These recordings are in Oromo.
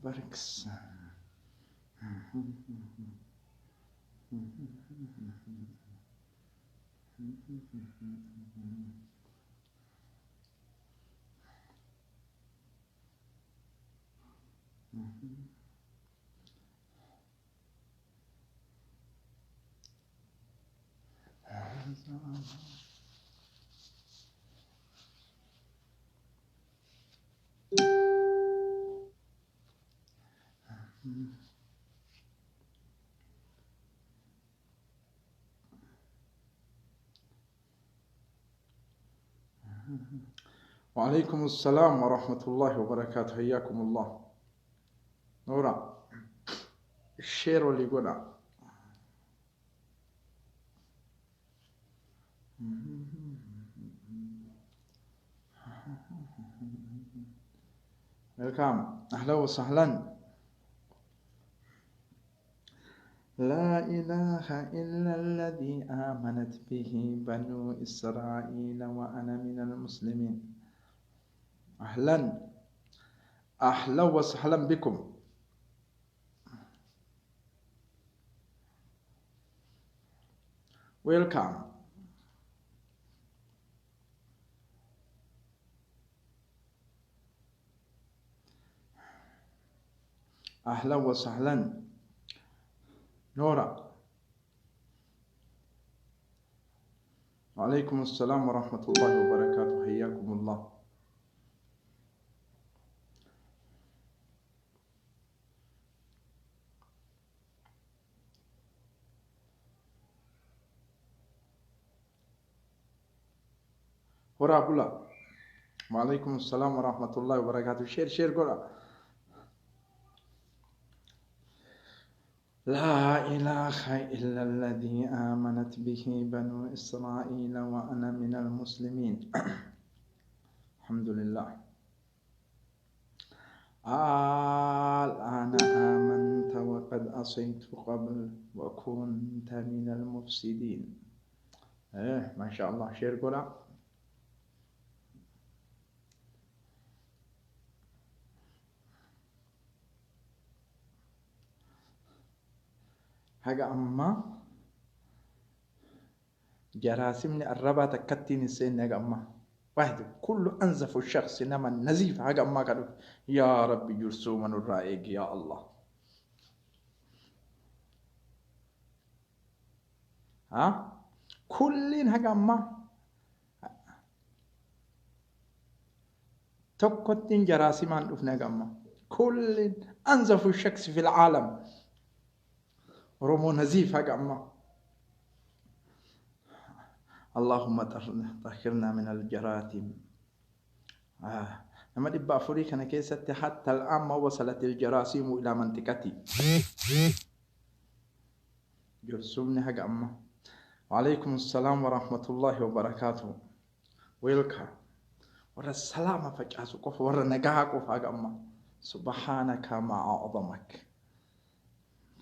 بركس وعليكم السلام ورحمة الله وبركاته. حياكم الله. نورا الشير واللي يقولها ويلكم. أهلا وسهلا. لا إله إلا الذي آمنت به بنو إسرائيل وأنا من المسلمين. أهلا أهلا وسهلا بكم. ويلكم. أهلا وسهلا. نورا وعليكم السلام ورحمة الله وبركاته. حياكم الله. ورا بولا. وعليكم السلام ورحمة الله وبركاته. شير قولا. لا إله إلا الذي آمنت به بنو إسرائيل وأنا من المسلمين. الحمد لله. الآن آمنت وقد عصيت قبل وكنت من المفسدين. ما شاء الله. شير قولا. haga amma جراسمني الربا تكتين السن haga amma واحد كل أنزف الشخص إنما النزيف haga amma كده يا رب يرسوم الرائق يا الله. كلين haga amma تكتين جراسمان دفنا haga amma كل أنزف الشخص في العالم رومو نزيف haga amma. اللهم طهرنا من الجراثيم. لما دبا أفريقيا أنا كيست حتى الآن ما وصلت الجراثيم إلى منطقتي. جرسومني haga amma. وعليكم السلام ورحمة الله وبركاته. ويلكم. ورا السلامة فجأة سقف ورا نجاح قف haga amma. سبحانك ما أعظمك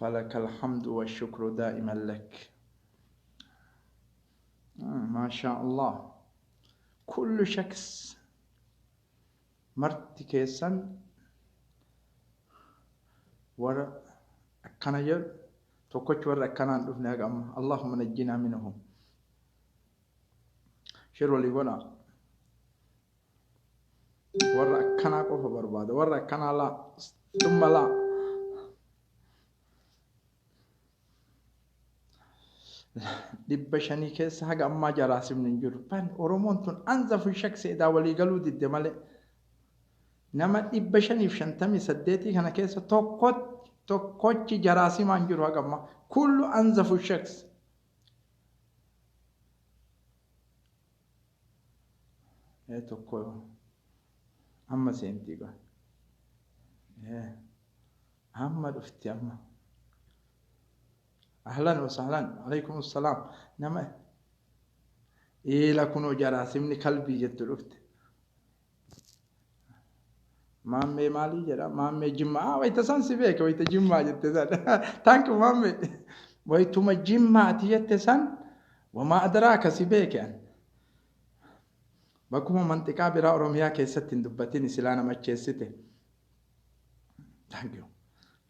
فلك الحمد والشكر دائما لك. ما شاء الله. كل شخص مرت كيسن ور كان ير توكش ور كان دفنا أما اللهم نجنا منهم. شر اللي ولا ور كان قف برباد ور كان لا ثم لا دبشاني كيس haga amma jarasim ninjur pan oromontun anzafu shaks ida wali galu didde male nama dibashani shantami saddeti kana kesa tokkochi jarasim anjur haga amma kullu anzafu shaks. tokko amma senti ga amma dufti amma. أهلا وسهلا. عليكم السلام. نما إيه لكنو جراسمني كلبي جت الأفت. مامي مالي جرا مامي جمعة ويتسان سبيك ويتجمع جتسان. تانك مامي ويتما جمعة جتسان وما أدراك سبيك يعني. بكم منطقة برا أوروميا كيستين دبتين سلانا ما تشسته. thank you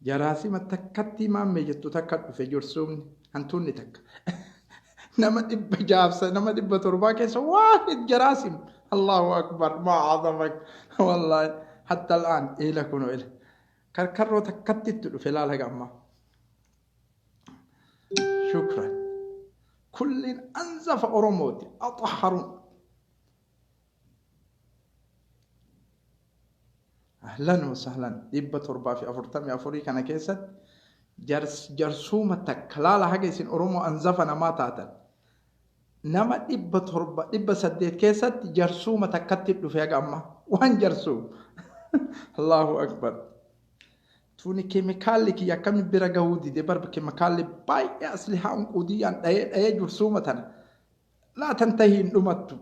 jaraasima takkatti maammee jettu takka dhufe jursuumni hantuunni takka nama dhibba jaabsa nama dhibba torbaa keessa waahid jaraasim Allahu akbar ma azamak wallahi hatta al'aan ila kunu ila karkarroo takkatti dhufe laala gamma shukran kullin anzafa oromoti atahharun أهلاً وسهلاً دبّة تربة في أفريقيا في أفريقيا أنا كيست جرسومة تكلالة حاجة سين أرومو أنزفنا ما تاتن نما دبّة تربة دبّة سديت كيست جرسومة تكتب في حاجة أما وان جرسوم الله أكبر توني كيميكال كي يكمل برجودي دبر بكيميكال باي أصلها أنقوديان أي جرسومة لا تنتهي نمتو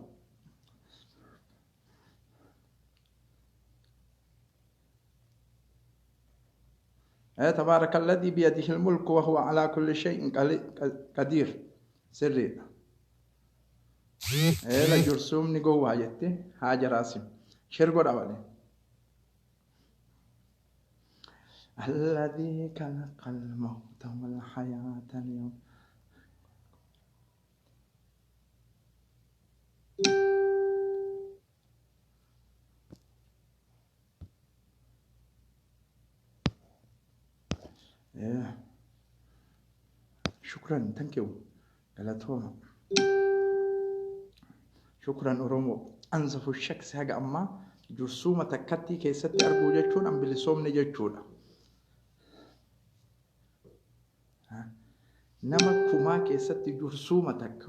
تبارك الذي بيده الملك وهو على كل شيء قدير سري لا جرسوم نجوا هاجتي هاج راسم شرقوا أولي الذي خلق الموت والحياة اليوم شكرا ثانك يو قالتهم شكرا أرومو أنزفوا الشخص هاجا أما جرسومة تكتي كيست أرجو جتشون أم بلسوم نجتشون نما كوما كيست جرسومة تك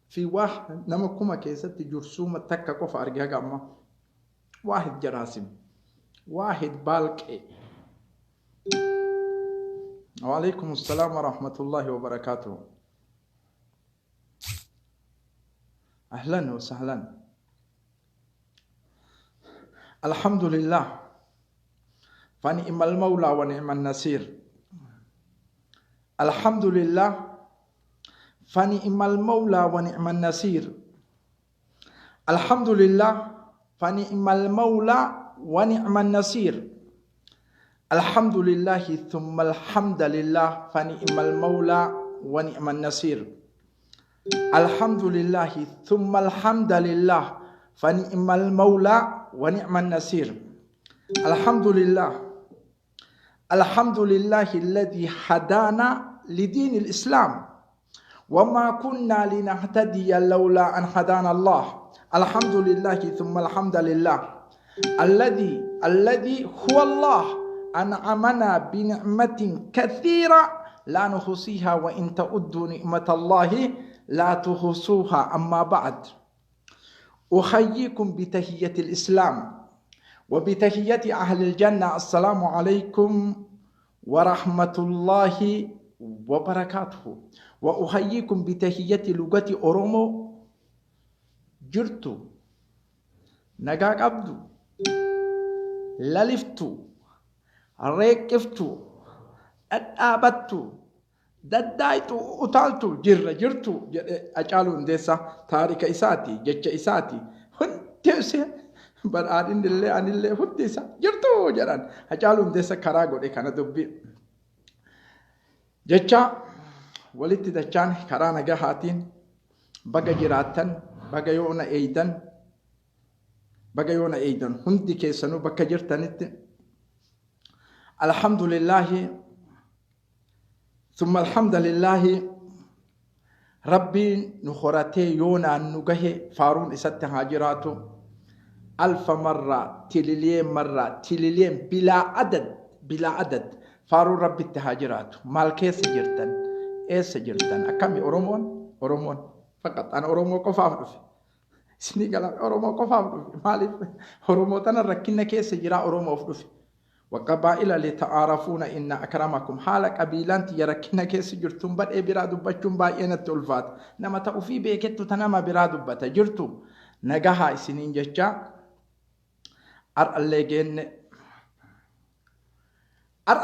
في واحد نما كوما كيست جرسومة تك كوف أرجع أما واحد جراسم واحد بالك وعليكم السلام ورحمة الله وبركاته أهلا وسهلا الحمد لله فنعم المولى ونعم النصير الحمد لله فنعم المولى ونعم النصير الحمد لله فنعم المولى ونعم النصير الحمد لله ثم الحمد لله فنعم المولى ونعم النصير الحمد لله ثم الحمد لله فنعم المولى ونعم النصير الحمد لله الحمد لله الذي هدانا لدين الإسلام وما كنا لنهتدي لولا أن هدانا الله الحمد لله ثم الحمد لله الذي هو الله أنعمنا بنعمة كثيرة لا نحصيها وإن تعدوا نعمة الله لا تحصوها أما بعد أحييكم بتحية الإسلام وبتحية أهل الجنة السلام عليكم ورحمة الله وبركاته وأحييكم بتحية لغة أورومو جرتو نجاك عبدو للفتو ريكفتو أدابتو ددايتو أطالتو جرتو أجالو انديسا تاريك إساتي جتش إساتي هنتيسي برآدين دلي عن اللي هنتيسا جرتو جران أجالو انديسا كراغو دي كان دبي جتشا ولدت دچان كرانا جهاتين بقى جراتن بقى يونا أيضا هندي كيسانو بقى جرتنت الحمد لله ثم الحمد لله ربي نخرتي يونا نجه فارون إسات هاجراتو ألف مرة تلليم بلا عدد فارون ربي التهاجراتو مالكي سجرتن سجرتن أكمي أورومون فقط أنا أورومو قفاف سني قال أورومو قفاف مالي أورومو تنا ركنا كي سجرا أورومو فدوفي وقبائل لتعارفون إن أكرمكم حالك قبيلان يركنا كيس جرتم بد برادو بچم باين التلفات نما تأوفي بيكتو تنما برادو بتجرتو نجاها سنين جتشا أر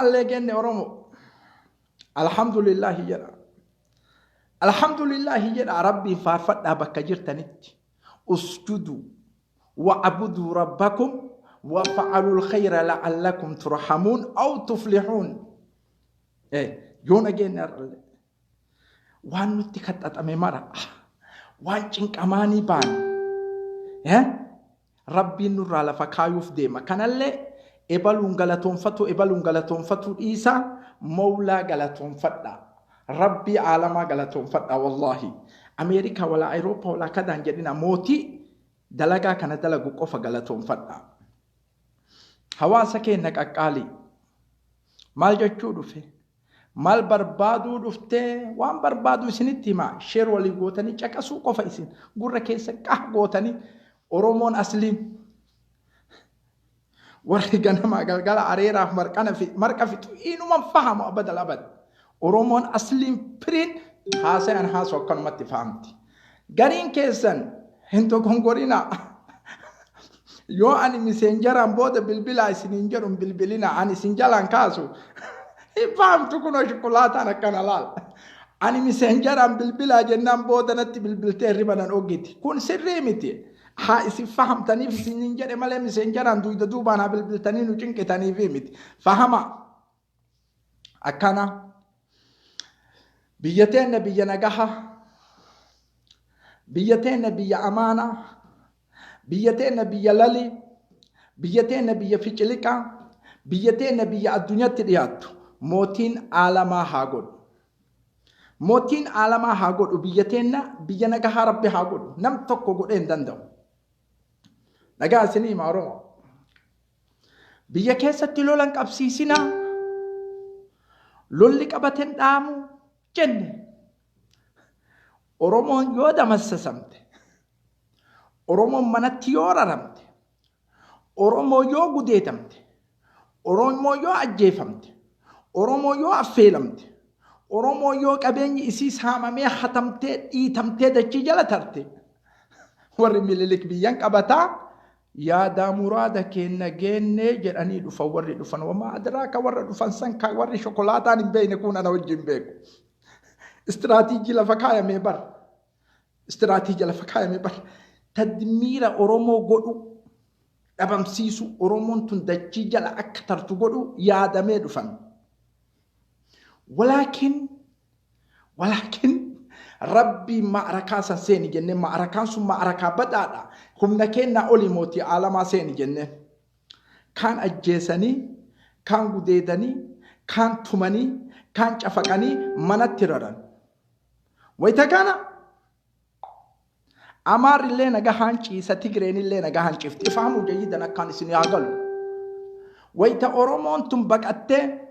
اللجن أرومو الحمد لله جرا الحمد لله جرا ربي فافت أبك جرتنت اسجدوا وعبدوا ربكم وفعلوا الخير لعلكم ترحمون أو تفلحون يونا جينا وان نتكتت أميمارا وان جنك أماني بان ربي نور على فكايوف ديما كان اللي إبالون غلطون فتو إيسا مولا غلطون فتا ربي عالما غلطون فتا والله أمريكا ولا أوروبا ولا كذا جدنا موتي دلقا كان دلقو قفا غلطون فتا حواسا كينك أقالي مال جتشو دفه مال بربادو دفته وان بربادو سنتي ما شير ولي قوتني چكسو قفا إسين قرر كيسا قه قوتني أورومون أسلين ورقنا ما قال عريرة مركا في إنه من فهم أبد الأبد أورومون أسلين برين هاسا أن هاسا وكان ما تفهمتي قرين كيسن هنتو كونغورينا يو أني مسنجر أمبود بالبلا سننجر بالبلنا أني سنجلان كاسو فهم تكونوا شوكولاتة أنا كان لال أني مسنجر أم بالبلا جنان بود نتي بالبلتين ربنا أوجيتي كون سريمتي ها إسي فهم تاني في سننجر ماله مسنجر أم دويدا دوبانا بالبلتاني نوچين كتاني فيمتي فهما أكانا بيتين بيا نجاها بيتين بيا أمانة بيتين بيا للي بيتين بيا فيجلكا بيتين بيا الدنيا تريات موتين عالما هاغود موتين عالما هاغود وبيتين بيا نجاها ربي هاغود نم تكو غودين دندو نجا سني مارو بيا كيسة تلولن قبسيسنا لولي قبتن دامو جنة أورومون يودا مسسمت أورومون منات يورا رمت أورومو يو قديتمت أورومو يو أجيفمت أورومو يو أفيلمت أورومو يو كبيني إسيس هامامي ختمت إيتمت دجي جلترت ورمي للك بيانك أبتا يا دا مرادة كينا جيني جراني دفا وري دفن وما أدراك وري دفن سنكا وري شوكولاتان بينكون أنا وجين بيكو استراتيجي لفكاية ميبر استراتيجي لفكاية ميبر تدمير أورومو قدو أبام سيسو أورومون تندجي جل أكتر تقدو يا دمي دفن ولكن ربي معركة سيني جنة معركة سو معركة بدأ هم نكينا أولي موتي عالما سيني جنة كان أجيساني كان قديداني كان تماني كان شفقاني منات ترران ويتكانا أمار اللي نجاهانشي ستيجرين اللي نجاهانشي تفهموا جيدا كان سني عقل ويتا أورومون تنبقته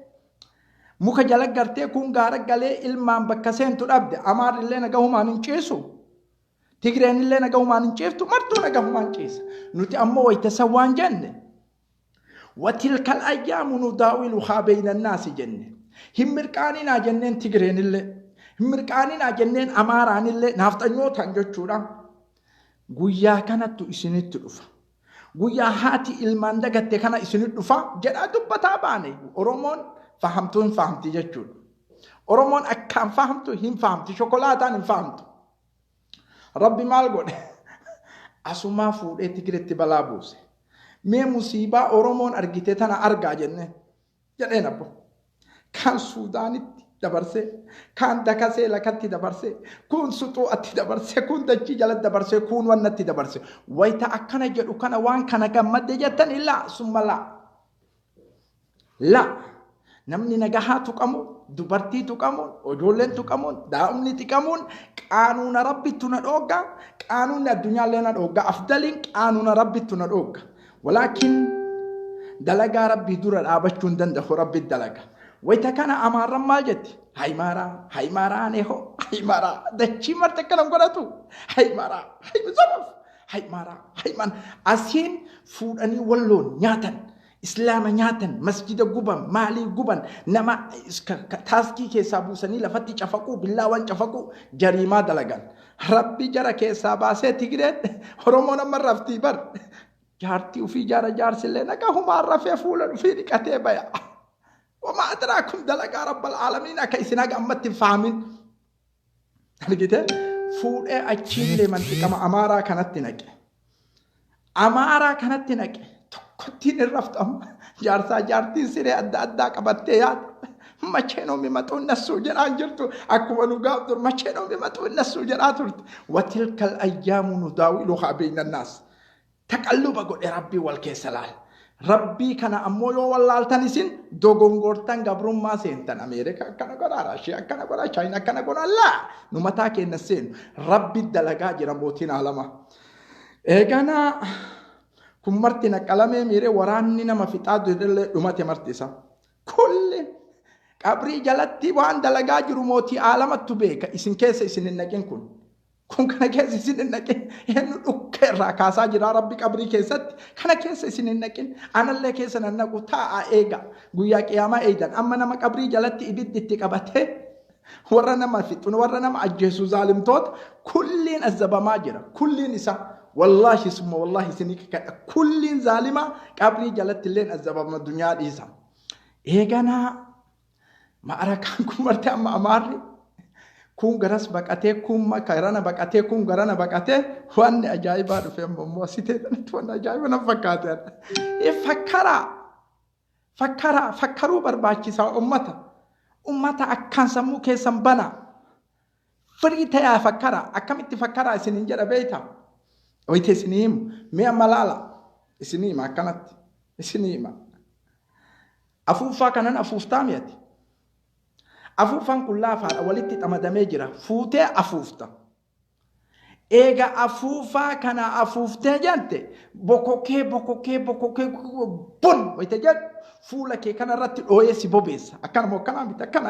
مخجلك قرتي كون غارق قالي إلمان بكسين ترابد أمار اللي نجاهم عن نشيسو تيجرين اللي نجاهم عن نشيفتو مرتو نجاهم عن نشيس نتي أمو ويتسوان جنة وتلك الأيام نداولها بين الناس جنة هم مركانين جنين تيجرين اللي هم مركانين جنين أماران اللي نافتنيو تنجتشورا قويا كانت إسنت رفا قويا هاتي إلمان دقت كان إسنت رفا جدا دبتا باني أورومون فهمتون فهمتي جتشور أورومون أكام فهمتو هم فهمتي شوكولاتان فهمتو ربي مالقود أسوما فود تيجرت بلابوس مي مصيبة أورومون أرجيتنا أرجع جنة جدنا بو كان سوداني dabarse kan dakase lakatti dabarse kun sutu atti dabarse kun dachi jala dabarse kun wannatti dabarse wayta akkana jedhu kana waan kana gammadde jettan illa summa la namni nagaha tuqamu dubartii tuqamu ojoolleen tuqamu daa'imni tuqamuun qaanuuna rabbitu na dhooga qaanuunni addunyaa leena dhooga afdaliin qaanuuna rabbitu na dhooga walakin dalagaa rabbii dura dhaabachuun danda'u rabbi dalaga ويتا كان أمارا مالجت هاي مارا نيهو هاي مارا دچي مرتا كلام قراتو هاي مارا هاي مزرف هاي مارا هاي من أسين فود أني ولون نياتن إسلام نياتن مسجد قبن مالي قبن نما تاسكي كي سابو سني لفتي شفقو بالله وان شفقو جريمة دلغان ربي جرى كي ساباسي تقرد هرمونا من رفتي بر جارتي وفي جارة جار سلنا كهم عرفي فولا وفي ركاتي بيا وما أدراكم دلقا رب العالمين كيسنا قمت فاهمين لقيته فود أجيل لمن تكما أمارا كانت تنك kottiin irratti amma jaarsaa jaartiin siree adda addaa qabattee yaada. Macheenoo mi maxuu innasuu jedhaan jirtu akkuma nu gaaf dur macheenoo mi maxuu innasuu jedhaa turte. Watilkal ayyaamu nu daawiluhaa bayna naas. Taqalluba godhe rabbii wal keessa laala. Rabbii kana ammoo yoo wallaaltan isin dogongortan gabrummaa seentan. Ameerika akkana godhaa, Raashii akkana godhaa, Chaayinaa akkana godhaa laa nu mataa keenya seenu. Rabbi dalagaa jira mootiin alamaa. Eeganaa kun marti naqalamee miiree waraanni nama fixaa durillee dhumate martisa. Kulli qabrii jalatti waan dalagaa jiru mootii alamattu beeka. Isin keessa isin hin naqin kun. Kun kana keessa isin hin naqin. Eenyu dhukkee irraa kaasaa jira rabbi qabrii keessatti. Kana keessa isin hin naqin. Anallee keessa nan naqu taa'aa eega. Guyyaa qiyaamaa eegan. Amma nama qabrii jalatti ibiddi itti qabatee warra nama fixuun warra nama ajjeesu zaalimtoota kulliin azabamaa jira. Kulliin isaa. Wallahi summa wallahi isinii kulliin zaalima qabrii jalatti illeen azabama dunyaa dhiisa. Eeganaa ma'arakaan kun marte amma amaarri kun garas baqatee kun garana baqatee kun garana baqatee waan ajaa'ibaa dhufe ammoo asitee tanatti waan ajaa'iba na fakkaate. Fakkaruu barbaachisaa ummata akkaan sammuu keessan bana firii ta'aa fakkara akkamitti fakkaraa isin hin jedha beeyta. Oite isinihim mi'a malaala isinihima akkanatti isinihima afuuffaa kanan afuuftaa miyati afuuffaan kun laafaadha walitti xamadamee jira fuutee afuufta eega afuuffaa kana afuuftee jante bokokee bun oite jedhu fuula kee kanarratti dhooyee si bobeessa akkanamo akkanaa miti akkana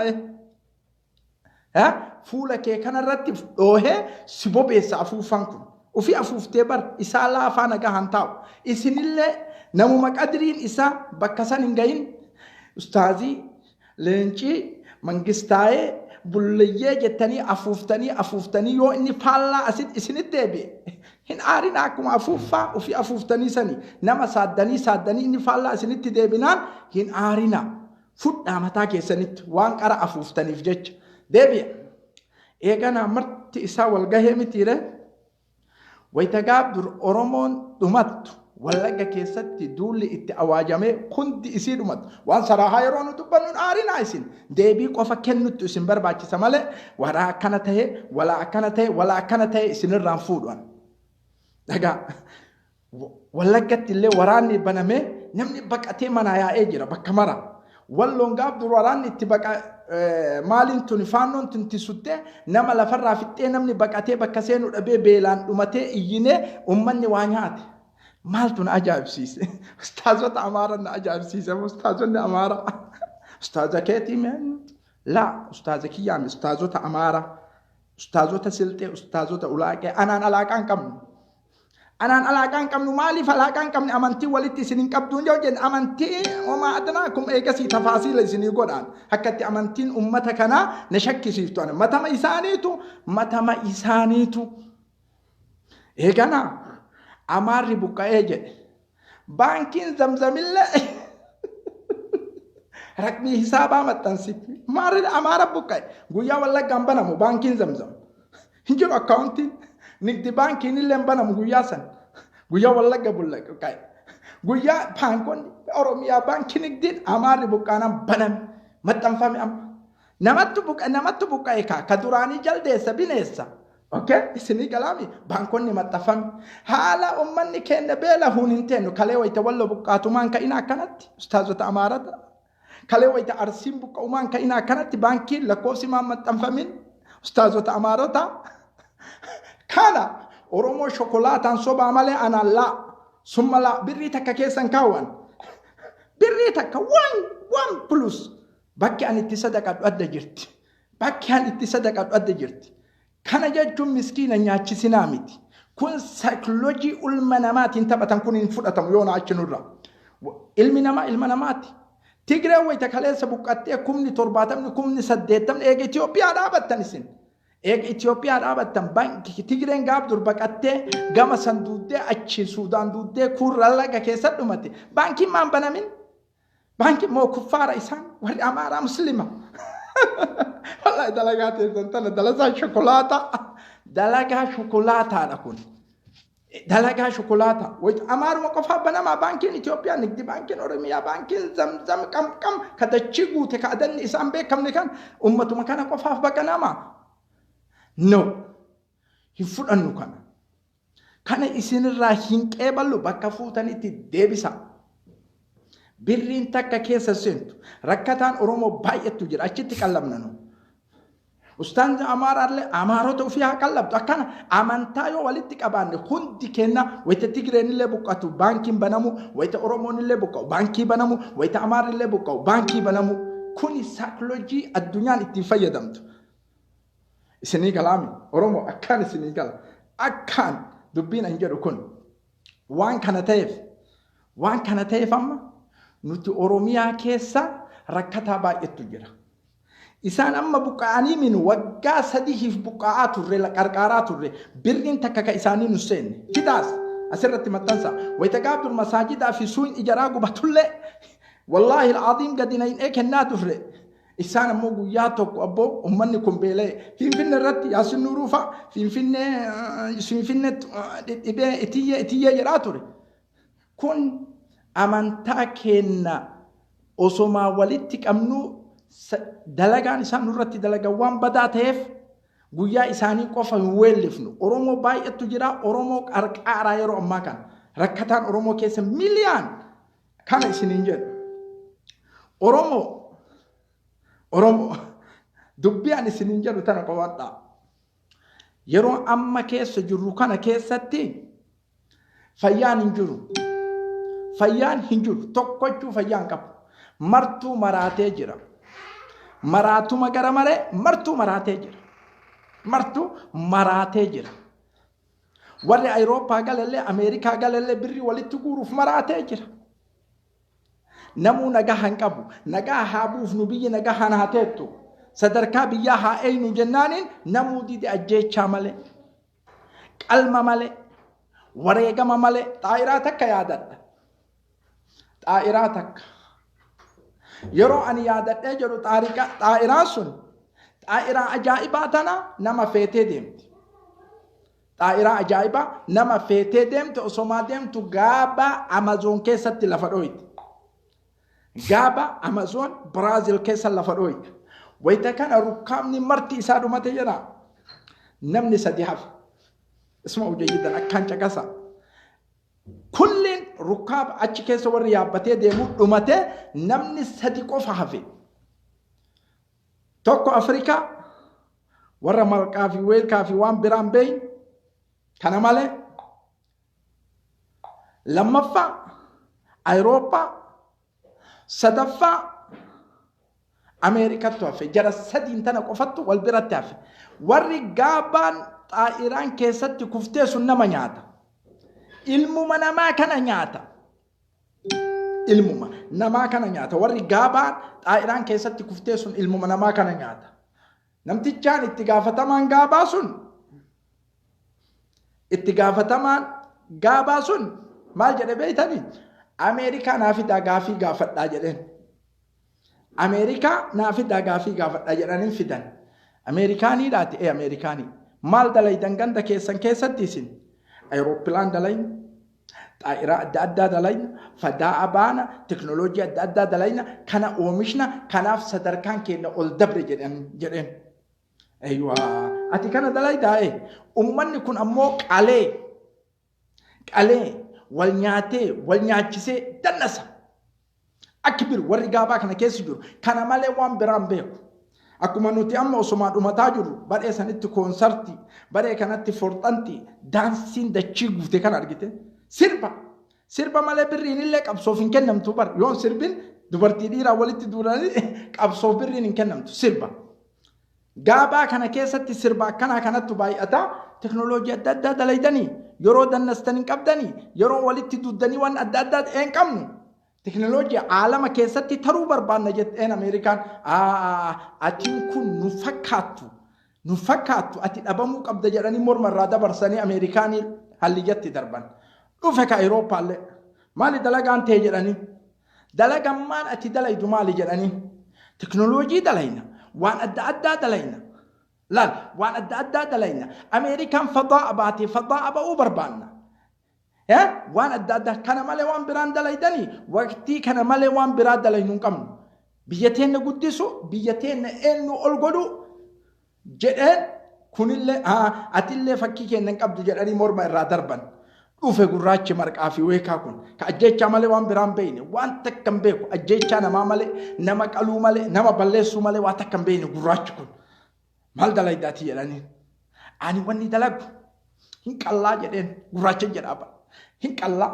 fuula kee kanarratti dhoohee si bobeessa afuuffaan kun. Ufi afuuftee bar isaa laafaa nagahan taa'u. Isinillee namuma qadriin isaa bakka san hin gahin ustaazii leencii mangistaayee bulleeyyee jettanii afuuftanii yoo inni faallaa asit isinitti deebi'e hin aarina akkuma afuuffaa ufi afuuftanii sanii nama saaddanii inni faallaa isinitti deebinaan hin aarina fudhaa mataa keessanitti waan qara afuuftaniif jecha deebi'a. Eeganaa marti isaa wal gahee mitiire. Wayitagaab dur Oromoon dhumattu Wallagga keessatti duulli itti awaajamee hundi isii dhumatu waan saraahaa yeroo nu dubbannu aarinaa isin deebii qofa kennutti isin barbaachisa malee walaa akkana ta'e isinirraan fuudhan. Dhagaa Wallaggatti illee waraanni banamee namni baqatee manaa yaa'ee jira bakka mara. Walloon gaaf dur waraanni itti maaliin tuni faannoon tunti suttee nama lafarraa fixxee namni baqatee bakka seenuu dhabee beelaan dhumatee iyyinee ummanni waa nyaate. Maaltu na ajaa'ibsiise? Ustaazota Amaaraa na ajaa'ibsiise. Ustaazonni Amaaraa. Ustaaza keetii meen? Laa, ustaaza kiyyaami. Ustaazota Amaaraa. Ustaazota Silxee, ustaazota Ulaaqee. Anaan alaaqaan qabnu. Maaliif alaaqaan qabni amantii walitti isin hin qabduun yoo jenna amantii homaa adnaa kun eegasii tafaasiila isinii godhaan akkatti amantiin ummata kanaa na shakkisiiftu matama isaaniitu eeganaa Amaarri buqqa'ee jedhe baankiin zamzamillee raqmii hisaabaa maxxansitti Amaara buqqa'e guyyaa Wallaggaan banamu baankiin zamzam hin jiru akkaawuntiin. Nigdi baankiin illee banamu guyyaa san guyyaa Wallagga buqqa'e guyyaa baankonni Oromiyaa baankii nigdiin Amaarri buqqaanaan baname maxxanfame amma namatti buqqa'e ka duraanii jaldeessa bineessa isinii galaami baankonni maxxanfame haala ummanni keenya beela huun hin teenyu kalee wayita wallo buqqaatumaan ka'ina akkanatti ustaazota Amaarata kalee wayita Arsiin buqqa'umaan ka'ina akkanatti baankiin lakkoofsimaan maxxanfamin ustaazota Amaarota. Kana Oromoo shokolaataan sobaa malee anaan laa summa laa birrii takka keessan kaawwan birrii takka waan plus bakki ani itti sadaqadhu adda jirti. Kana jechuun miskiina nyaachisinaa miti. Kun saayikoloojii ilma namaatiin taphatan kun hin fudhatamu yoo na achi nurra. Ilmi namaa ilma namaati. Tigree wayita kaleessa buqqattee 70,000 eega Itoophiyaa dhaabattan isin. Eega Itoophiyaa dhaabattan baanki Tigreen gaaf dur baqattee gama san duuddee achi Suudaan duuddee kurra laga keessa dhumate. Baankiin maan banamin? Baankiin moo kuffaara isaan warri Amaaraa Muslima. Wallahi dalagaa teessan tana dalagaa shokolaataadha kun. دلقا شوكولاتة وأمار مقفا بنما بانكين إثيوبيا نقدي بانكين أورميا بانكين زمزم كم كدتشيغو تكادن إسام بكم نكان أمة مكان قفا بكنما نو يفوت أنو كان إسين الراهين كيبالو بكفوتاني تدبسا برين تكا كيسا سنتو ركتان أرومو بايت تجير أشي تكلمنا نو أستاذ أمار أرلي أمارو فيها كلب أكان أمانتايو ولدك أبان كنت كنا ويتتجرين اللي بقاتو بانكي بنامو ويتأرومون اللي بقاو بانكي بنامو ويتأمار اللي بقاو بانكي بنامو كوني سايكولوجي الدنيا اتفاية دمتو سني كلامي أرومو أكان سني كلام أكان دبين أنجرو كن وان كان تايف أما نتو أوروميا كيسا ركتا بايت تجرا إسان أما بقعاني من وقا سديه بقعات الرّي لقرقارات الرّي برين تكاكا إساني نسين كداس أسرت متنسى ويتقابل المساجد في سوين إجراغو بطلع والله العظيم قدنا إنك الناتو فرّي إسان أمو قياتك أبو أمانكم بيلي فين الرد ياسن نوروفا فين إتية يراتوري كن أمانتاكينا أسوما ولدتك أمنو دلقان إسان نورتي دلقوان بداتيف قويا إساني قفا ويلفنو أرومو باي التجرا أرومو أرقارا يرو أماكان ركتان أرومو كيس مليان كان إسنينجر أرومو دبيان إسنينجر تانا قواتا يرو أما كيس جرو كان كيستي فيان هنجرو توقعو فيان كب مرتو مراتي جرا مراتو مغرا مري مرتو مراتي جرا وري أوروبا قال اللي أمريكا قال اللي بري ولي تقورو في مراتي جرا نمو نجاهن كابو نجاها بوف نبي نجاها نهاتيتو صدركا بياها أينو جنانين نمو دي أجيتشا مالي قلما مالي وريقما مالي طائراتك يادت طائراتك يرو أن يادت أجرو طائران سن طائرة أجائباتنا نما فيتي ديمت طائرة أجائبة نما فيتي ديمت أسوما ديمت غابة أمازون كيسة لفرويت غابة أمازون برازيل كيسة لفرويت وإذا كان ركامني مرتي إسادو متجرا نمني سديحف اسمعوا جيدا أكان شكسا كل ركاب أشكيس وريابته ديمو أمته نمني سديقو فحفي توكو أفريقيا ورا مالكا في ويل كافي وان برام بين كان مالي لما فا أوروبا صدفا أمريكا توفي جرى سدين تنا قفتو والبرا توفي وري غابان طائران كيست كفتي سنما نياتا ilmuma namaa kana nyaata ilmuma namaa kana nyaata warri gaabaan xaa'iraan keessatti kuftee sun ilmuma namaa kana nyaata namtichaan itti gaafatamaan gaabaa sun maal jedhe beeytanii Ameerikaa naafidaa gaafii gaafadhaa jedheen Ameerikaa naafidaa gaafii gaafadhaa jedhaniin fidan Ameerikaaniidhaati Ameerikaanii maal dalaydan ganda keessan keessatti isin أيروبلان دلين طائرة أدى دلين فداء بانا تكنولوجيا أدى دلين كان أومشنا كان في صدر كان كنا أولدبر جدًا أيوة أتي كان دلين ده أمّن يكون أموك عليه والنياتي دنسا أكبر ورقابا كان كيسجور كان مالي وان برام بيكو أكما نوتي أما وسمان أمتاجر بدأ سنتي كونسرتي بدأ كانت فورتانتي دانسين دتشيغو تكان أرجيته سيربا ماله برين اللي كابسوفين كنم توبر يوم سيربين دوبرتي ديرا ولتي دوراني كابسوف برين كنم تو سيربا غابا كان كيستي سيربا كانت تباي أتا تكنولوجيا دادا دليدني يرو دنستنين كابدني يرو ولتي دودني وان أدادا إن كمنو تكنولوجيا عالم كيستي ترو بربان نجت إن أمريكان أتينكون نفكاتو أتي أبامو قبض جراني مرة برساني أمريكاني هل جت دربان نفك أوروبا اللي مالي دلقان تيجراني دلقان مان أتي دلقي دمالي جراني تكنولوجيا دلقينا وان أدى دلقينا لا وان أدى دلقينا أمريكان فضاء باتي فضاء بأو برباننا waan adda addaa kana malee waan biraan dalaydanii waqtii kana malee waan biraa dalaynu hin qabnu biyya teenya guddisu biyya teenya eenyu ol godhu jedheen kunillee atillee fakkii kennan qabdu jedhanii morma irraa darban dhufe gurraachi marqaa fi weekaa kun ka ajjeechaa malee waan biraan beeyne waan takka hin beeku ajjeechaa namaa malee nama qaluu malee nama balleessuu malee waan takka hin beeyne gurraachi kun maal dalaydaati jedhanii ani wanni dalagu hin qallaa jedheen gurraacha jedhaaba hin qallaa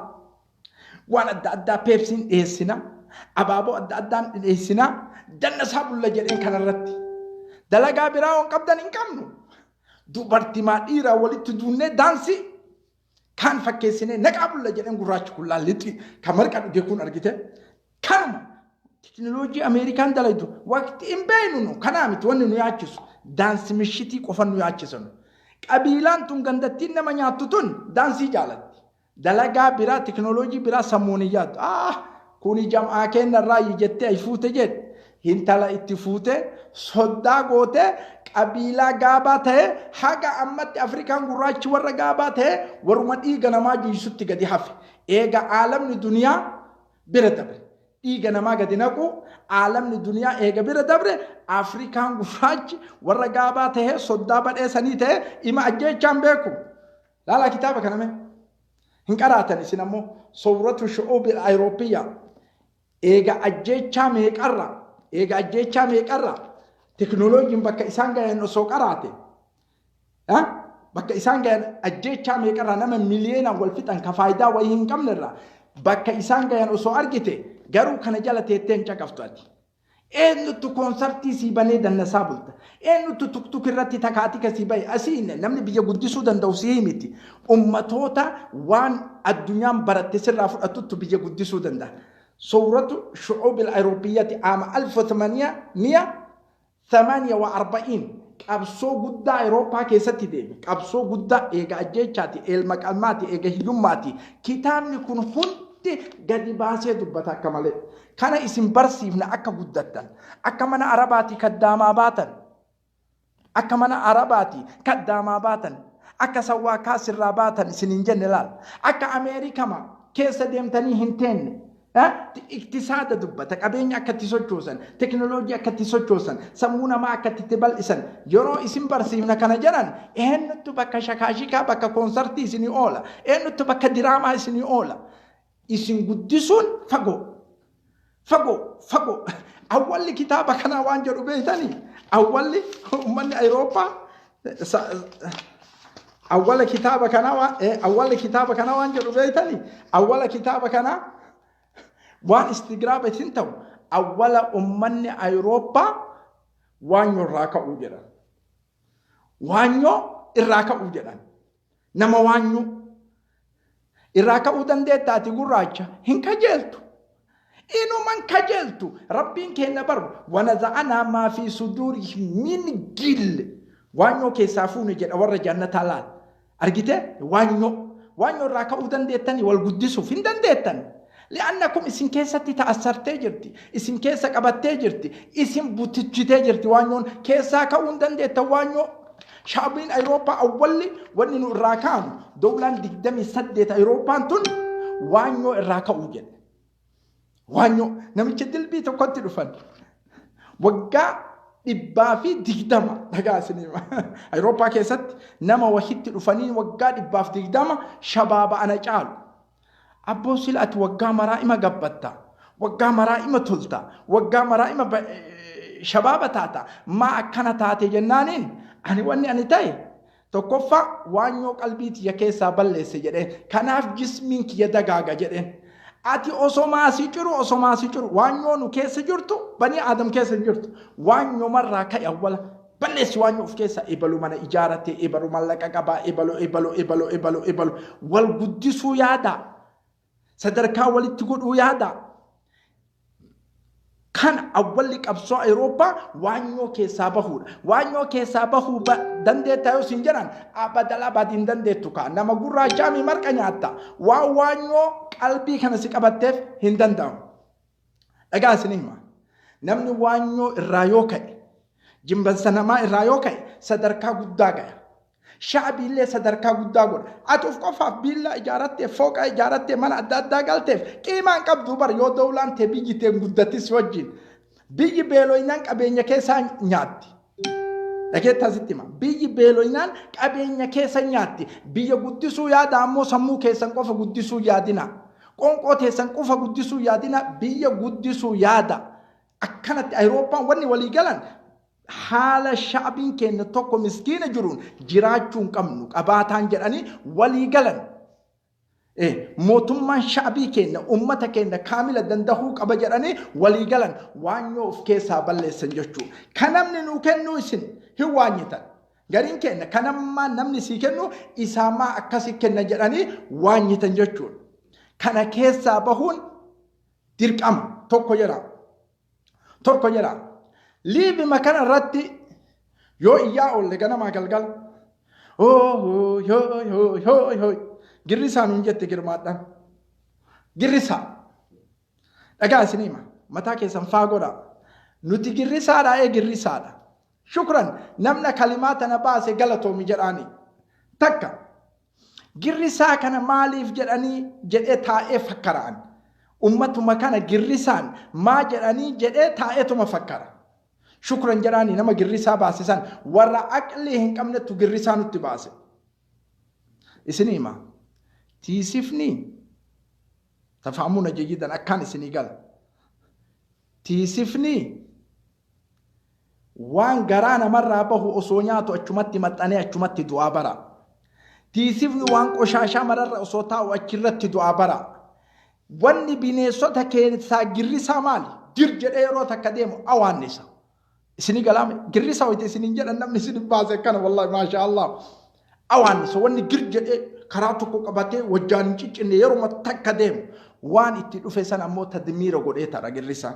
waan adda addaa peepsiin dhiyeessina abaaboo adda addaan dhiyeessina danna isaa bulla jedheen kanarratti dalagaa biraa waan qabdan hin qabnu dubartimaa dhiiraa walitti duunnee daansii kan fakkeessine naqaa bulla jedheen gurraachi kun laallixi kan marqa dhugee kun argite kanuma teknooloojii Ameerikaan dalaytu waqtii hin beeynu kanaa miti wanni nu yaachisu daansi mishitii qofan nu yaachisan qabiilaan tun gandattiin nama nyaattu tun daansii jaalatti dalagaa biraa teknooloojii biraa sammuun hin yaaddu kuni jam'aa kennarraa jettee ay fuute jedhe hintala itti fuute soddaa goote qabiilaa gaabaa ta'e haga ammatti Afrikaan gurraachi warra gaabaa ta'e waruma dhiiga namaa jiisutti gadi hafe eega aalamni duniyaa bira dabre dhiiga namaa gadi naqu aalamni duniyaa eega bira dabre Afrikaan gurraachi warra gaabaa ta'e soddaa badheessanii ta'e ima ajjeechaan beeku laala kitaaba kaname hin qaraatan isin ammoo suuratu shu'uubil Awurooppiyyaa eega ajjeechaa meeqarra teknooloojiin bakka isaan gayan osoo qaraate bakka isaan gayan ajjeechaa meeqarra nama miliyoonaan wal fixan ka faayidaa wayii hin qabnerra bakka isaan gayan osoo argite garuu kana jala teetteen caqaftu ati eenyutu koonsartii sii banee dannasaa bulta eenyutu tuktuk irratti takaatika sii bahe asiin namni biyya guddisuu danda'u sii miti ummatoota waan addunyaan baratte sirraa fudhatuttu biyya guddisuu danda'a suuratu shu'uubil Awurooppiyyaati ama 1848 qabsoo guddaa Awurooppaa keessatti deeme qabsoo guddaa eega ajjeechaati eelma qalmaati eega hiyyummaati kitaabni kun hundi gadi baasee dubbata akka malee kana isin barsiifna akka guddattan akka mana arabaati kaddaamaa baatan akka mana arabaati kaddaamaa baatan akka sawwaa kaasirraa baatan isin hin jenne laal akka Ameerikama keessa deemtanii hin teenne iktisaada dubbata qabeenya akkatti sochoosan teknooloojii akkatti sochoosan sammuu namaa akkatti bal'isan yeroo isin barsiifna kana jedhan eenyutu bakka shakaashikaa bakka koonsartii isinii oola eenyutu bakka diraamaa isinii oola isin guddisuun fagoo awwalli kitaaba kanaa waan jedhu beeytanii awwalli ummanni Awurooppaa awwala kitaaba kanaa waan jedhu beeytanii awwala kitaaba kanaa waan istigraabatiin ta'u awwala ummanni Awurooppaa waanyoo irraa ka'uu jedhan nama waanyoo irraa ka'uu dandeettaati gurraacha hin kajeeltu inuman kajeeltu rabbiin keenya baru wanaza'anaa maa fi suduurihim min gill waanyoo keessaa fuune jedha warra jannataa laal argite waanyoo irraa ka'uu dandeettanii wal guddisuuf hin dandeettan لأنكم اسم كيسة تأثرتي جرتي اسم كيسة قبتي جرتي اسم بوتجتي جرتي وانيون كيسة كون دندي توانيو شعبين أوروبا أولي وننو الراكان دولان دقدمي سدت أوروبا تون وانيو الراكا وجد وانيو نمشي دلبي تقوت رفن وقا إبافي دقدما نقاسني أوروبا كيسة نما وحيد رفنين وقا إباف دقدما شباب أنا جعل أبو سلعة وقا مرائمة قبطة وقا مرائمة تلتا وقا مرائمة شبابة تاتا ما أكنا تاتي جنانين أنا واني تاي تكفى وانيو قلبيت يكيسا بلي سجده كناف جسمينك يدقاقا جده أتي أصوما سيجرو وانيو نو كيس جرتو بني آدم كيس جرتو وانيو مرة كي أولا بلس وانيو في كيسا إبلو من إجارتي إبلو ملكا قبا إبلو والقدسو يادا sadarkaa walitti godhuu yaada kan awwalli qabsoo Awurooppaa waanyoo keessaa bahuudha waanyoo keessaa bahuu dandeettaa yoo sin jedhan abadiin dandeettu kaa nama gurraachaa mi marqa nyaatta waanyoo qalbii kana si qabatteef hin danda'amu dhagaa isin hima namni waanyoo irraa yoo ka'e jimbansa namaa irraa yoo ka'e sadarkaa guddaa gaya shaabii illee sadarkaa guddaa godha atuuf qofaaf billa ijaarattee fooqa ijaarattee mana adda addaa galteef qiimaan qabdu bar yoo dawlaan tee biyyi tee guddattis wajjin biyyi beeloynaan qabeenya keessaa nyaatti dhageettasitti hima biyyi beeloynaan qabeenya keessa nyaatti biyya guddisuu yaada ammoo sammuu keessan qofa guddisuu yaadina qonqoo teessan qofa guddisuu yaadina biyya guddisuu yaada akkanatti Awurooppaan wanni walii galan haala shaabiin keenya tokko miskiina jiruun jiraachuu hin qabnu qabaataan jedhanii walii galan mootummaan shaabii keenya ummata keenya kaamila dandahuu qaba jedhanii walii galan waan yoo of keessaa balleessan jechuu kan namni nuu kennuu isin hin waanyitan gariin keenya kanammaan namni sii kennu isaamaa akkasii kenna jedhanii waanyitan jechuudha kana keessaa bahuun dirqama tokko jira liibi makana irratti yoo iyyaa oolle ganamaa galgal girrisaan hin jette girmaadhaan girrisaa dhagaa isinima mataa keessan faagoodha nuti girrisaadha girrisaadha shukran namna kalimaa tana baase galatoomi jedhaani takka girrisaa kana maaliif jedhanii jedhee taa'ee fakkaraan ummatuma kana girrisaan maa jedhanii jedhee taa'eetuma fakkara shukran jedhaani nama girrisaa baasisan warra aqlii hin qabnetu girrisaa nutti baase isinima tiisifni tafahamuna jayyidan akkaan isinii gala tiisifni waan garaa namarraa bahu osoo nyaatu achumatti maxxanee achumatti du'aa bara tiisifni waan qoshaashaa mararra osoo taa'u achirratti du'aa bara wanni bineensota keessaa girrisaa maali dir jedhee yeroo takka deemu awaannisa isinii galaame girrisaa hoyte isiniin jedhan namni isin baase kana wallahi maasha Allah awaannisa wanni gir jedhee karaa tokko qabatee wajjaan hin ciccinne yeroo takka deemu waan itti dhufe san ammoo tadmiira godhee tara girrisaa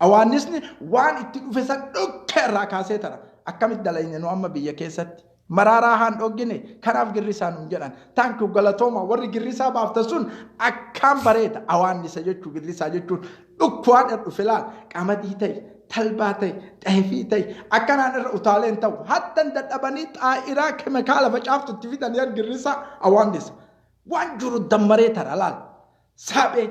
awaannisni waan itti dhufe san dhukke irraa kaasee tara akkamitti dalayne nu amma biyya keessatti maraaraa haan dhoggine kanaaf girrisaa nun jedhan taankiu galatooma warri girrisaa baafta sun akkaan bareeda awaannisa jechuu girrisaa jechuun dhukkuwaan irra dhufe laal qamadii ta'e talbaa ta'e xaafii ta'e akkanaan irra utaaleen ta'u hattan dadhabanii xaa'iraa keemikaala facaaftutti fidanii girrisaa awaannisa waan jiru dammaree tara laal saphee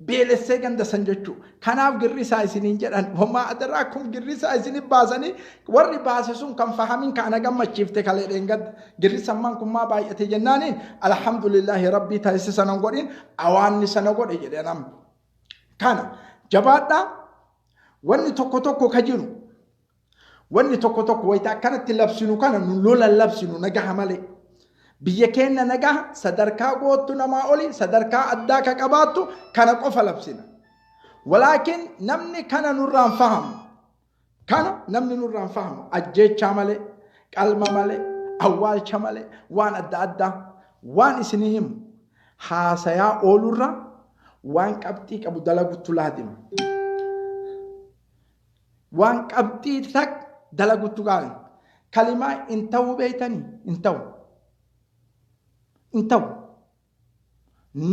beelessee ganda san jechuu kanaaf girrisaa isiniin jedhan homaa adarraa kun girrisaa isiniin baasanii warri baase sun kan fahamin kaana gammachiifte kalee dheengadda girrisammaan kun maa baay'ate jennaaniin alhamdulillahi rabbii taasisa nan godhin awaannisa na godhe jedhee namni kana jabaadhaa wanni tokko ka jiru wanni tokko wayita akkanatti labsinu kana nu lola labsinu nagaha malee biyya keenya nagaha sadarkaa gootu namaa oli sadarkaa addaa ka qabaattu kana qofa labsina walaakin namni kana nurraan fahamu ajjeechaa malee qalma malee awwaalcha malee waan adda addaa waan isinii himu haasayaa oolurra waan qabxii qabu dalagutu laadima waan qabxii tak dalagutu gaali kalimaa inta'uu beeytanii inta'u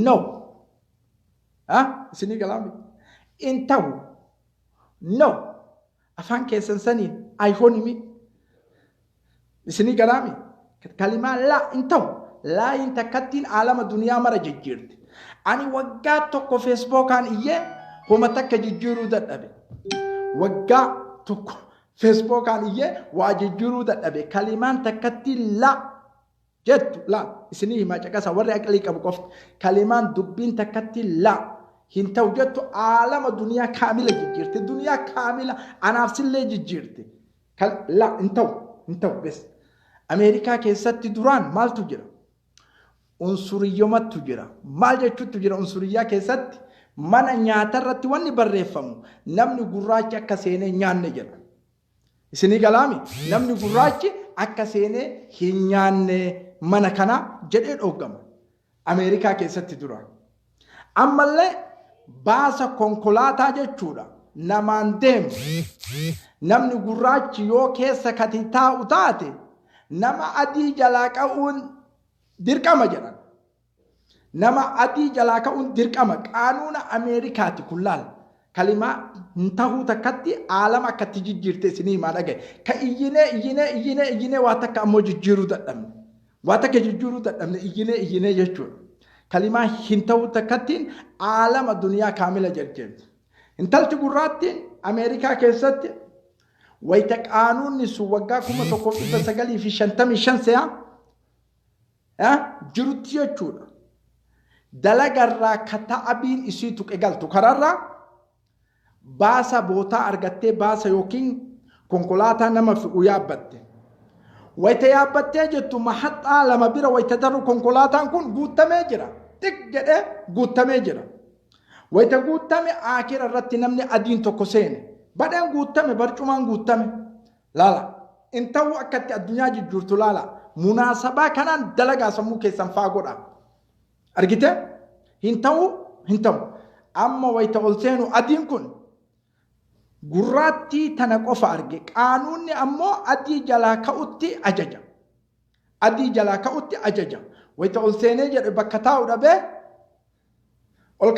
no isinii galaami inta'u no afaan keessan saniin ayhoonimi isinii galaami kalimaa laa inta'u laayin takkattiin aalama duniyaa mara jijjiirti ani waggaa tokko feesbookaan iyyee homa takka jijjiiruu dadhabe waggaa tokko feesbookaan iyyee waa jijjiiruu dadhabe kalimaan takkattiin laa jettu laa isinii himaa caqasa warri aqlii qabu qofti kalimaan dubbiin takkatti laa hin ta'u jettu aalama duniyaa kaamila jijjiirti duniyaa kaamila anaafsillee jijjiirti laa hin ta'u bes ameerikaa keessatti duraan maaltu jira unsuriyyomattu jira maal jechuutu jira unsuriyyaa keessatti mana nyaatarratti wanni barreeffamu namni gurraachi akka seenee nyaanne jedha isinii galaami namni gurraachi akka seenee hin nyaanne mana kana jedhee dhoggama ameerikaa keessatti duraan ammallee baasa konkolaataa jechuudha namaan deemu namni gurraachi yoo keessa kati taa'u taate nama adii jalaa qa'uun dirqama jedhan nama adii jalaa ka'uun dirqama qaanuuna ameerikaati kun laal kalimaa hin tahuu takkatti aalama akkatti jijjiirte isinii himaa dhagaye ka iyyinee waa takka ammoo jijjiiruu dadhabne واتك ججورو تدمن إيجيني ججور كلمة هنتو تكتين عالم الدنيا كاملة جرجم انتلت قراتين أمريكا كيست ويتك قانون نسو وقاكم تقوم بسقالي في شنتمي شنسيا جروتي ججور دلقرا كتابين إسيتك إقالتو كرارا باسا بوتا أرغتي باسا يوكين كونكولاتا نما في ويابت ويتيابت جتو محطة لما بيرا ويتدرو كونكولاتا كون قوتا ميجرا تك جده قوتا ميجرا ويتا قوتا مي آكير الرتي نمني أدين توكسين بعدين قوتا مي برچومان قوتا مي لا انتو أكت الدنيا جورتو لا مناسبة كانان دلقا سمو كيسان فاقودا أرغيته هنتو أما ويتا قلتينو أدين كون gurraatti tana qofa arge qaanuunni ammoo adii jalaa ka'utti ajaja wayita ol seenee jedhe bakka taa'u dhabee ol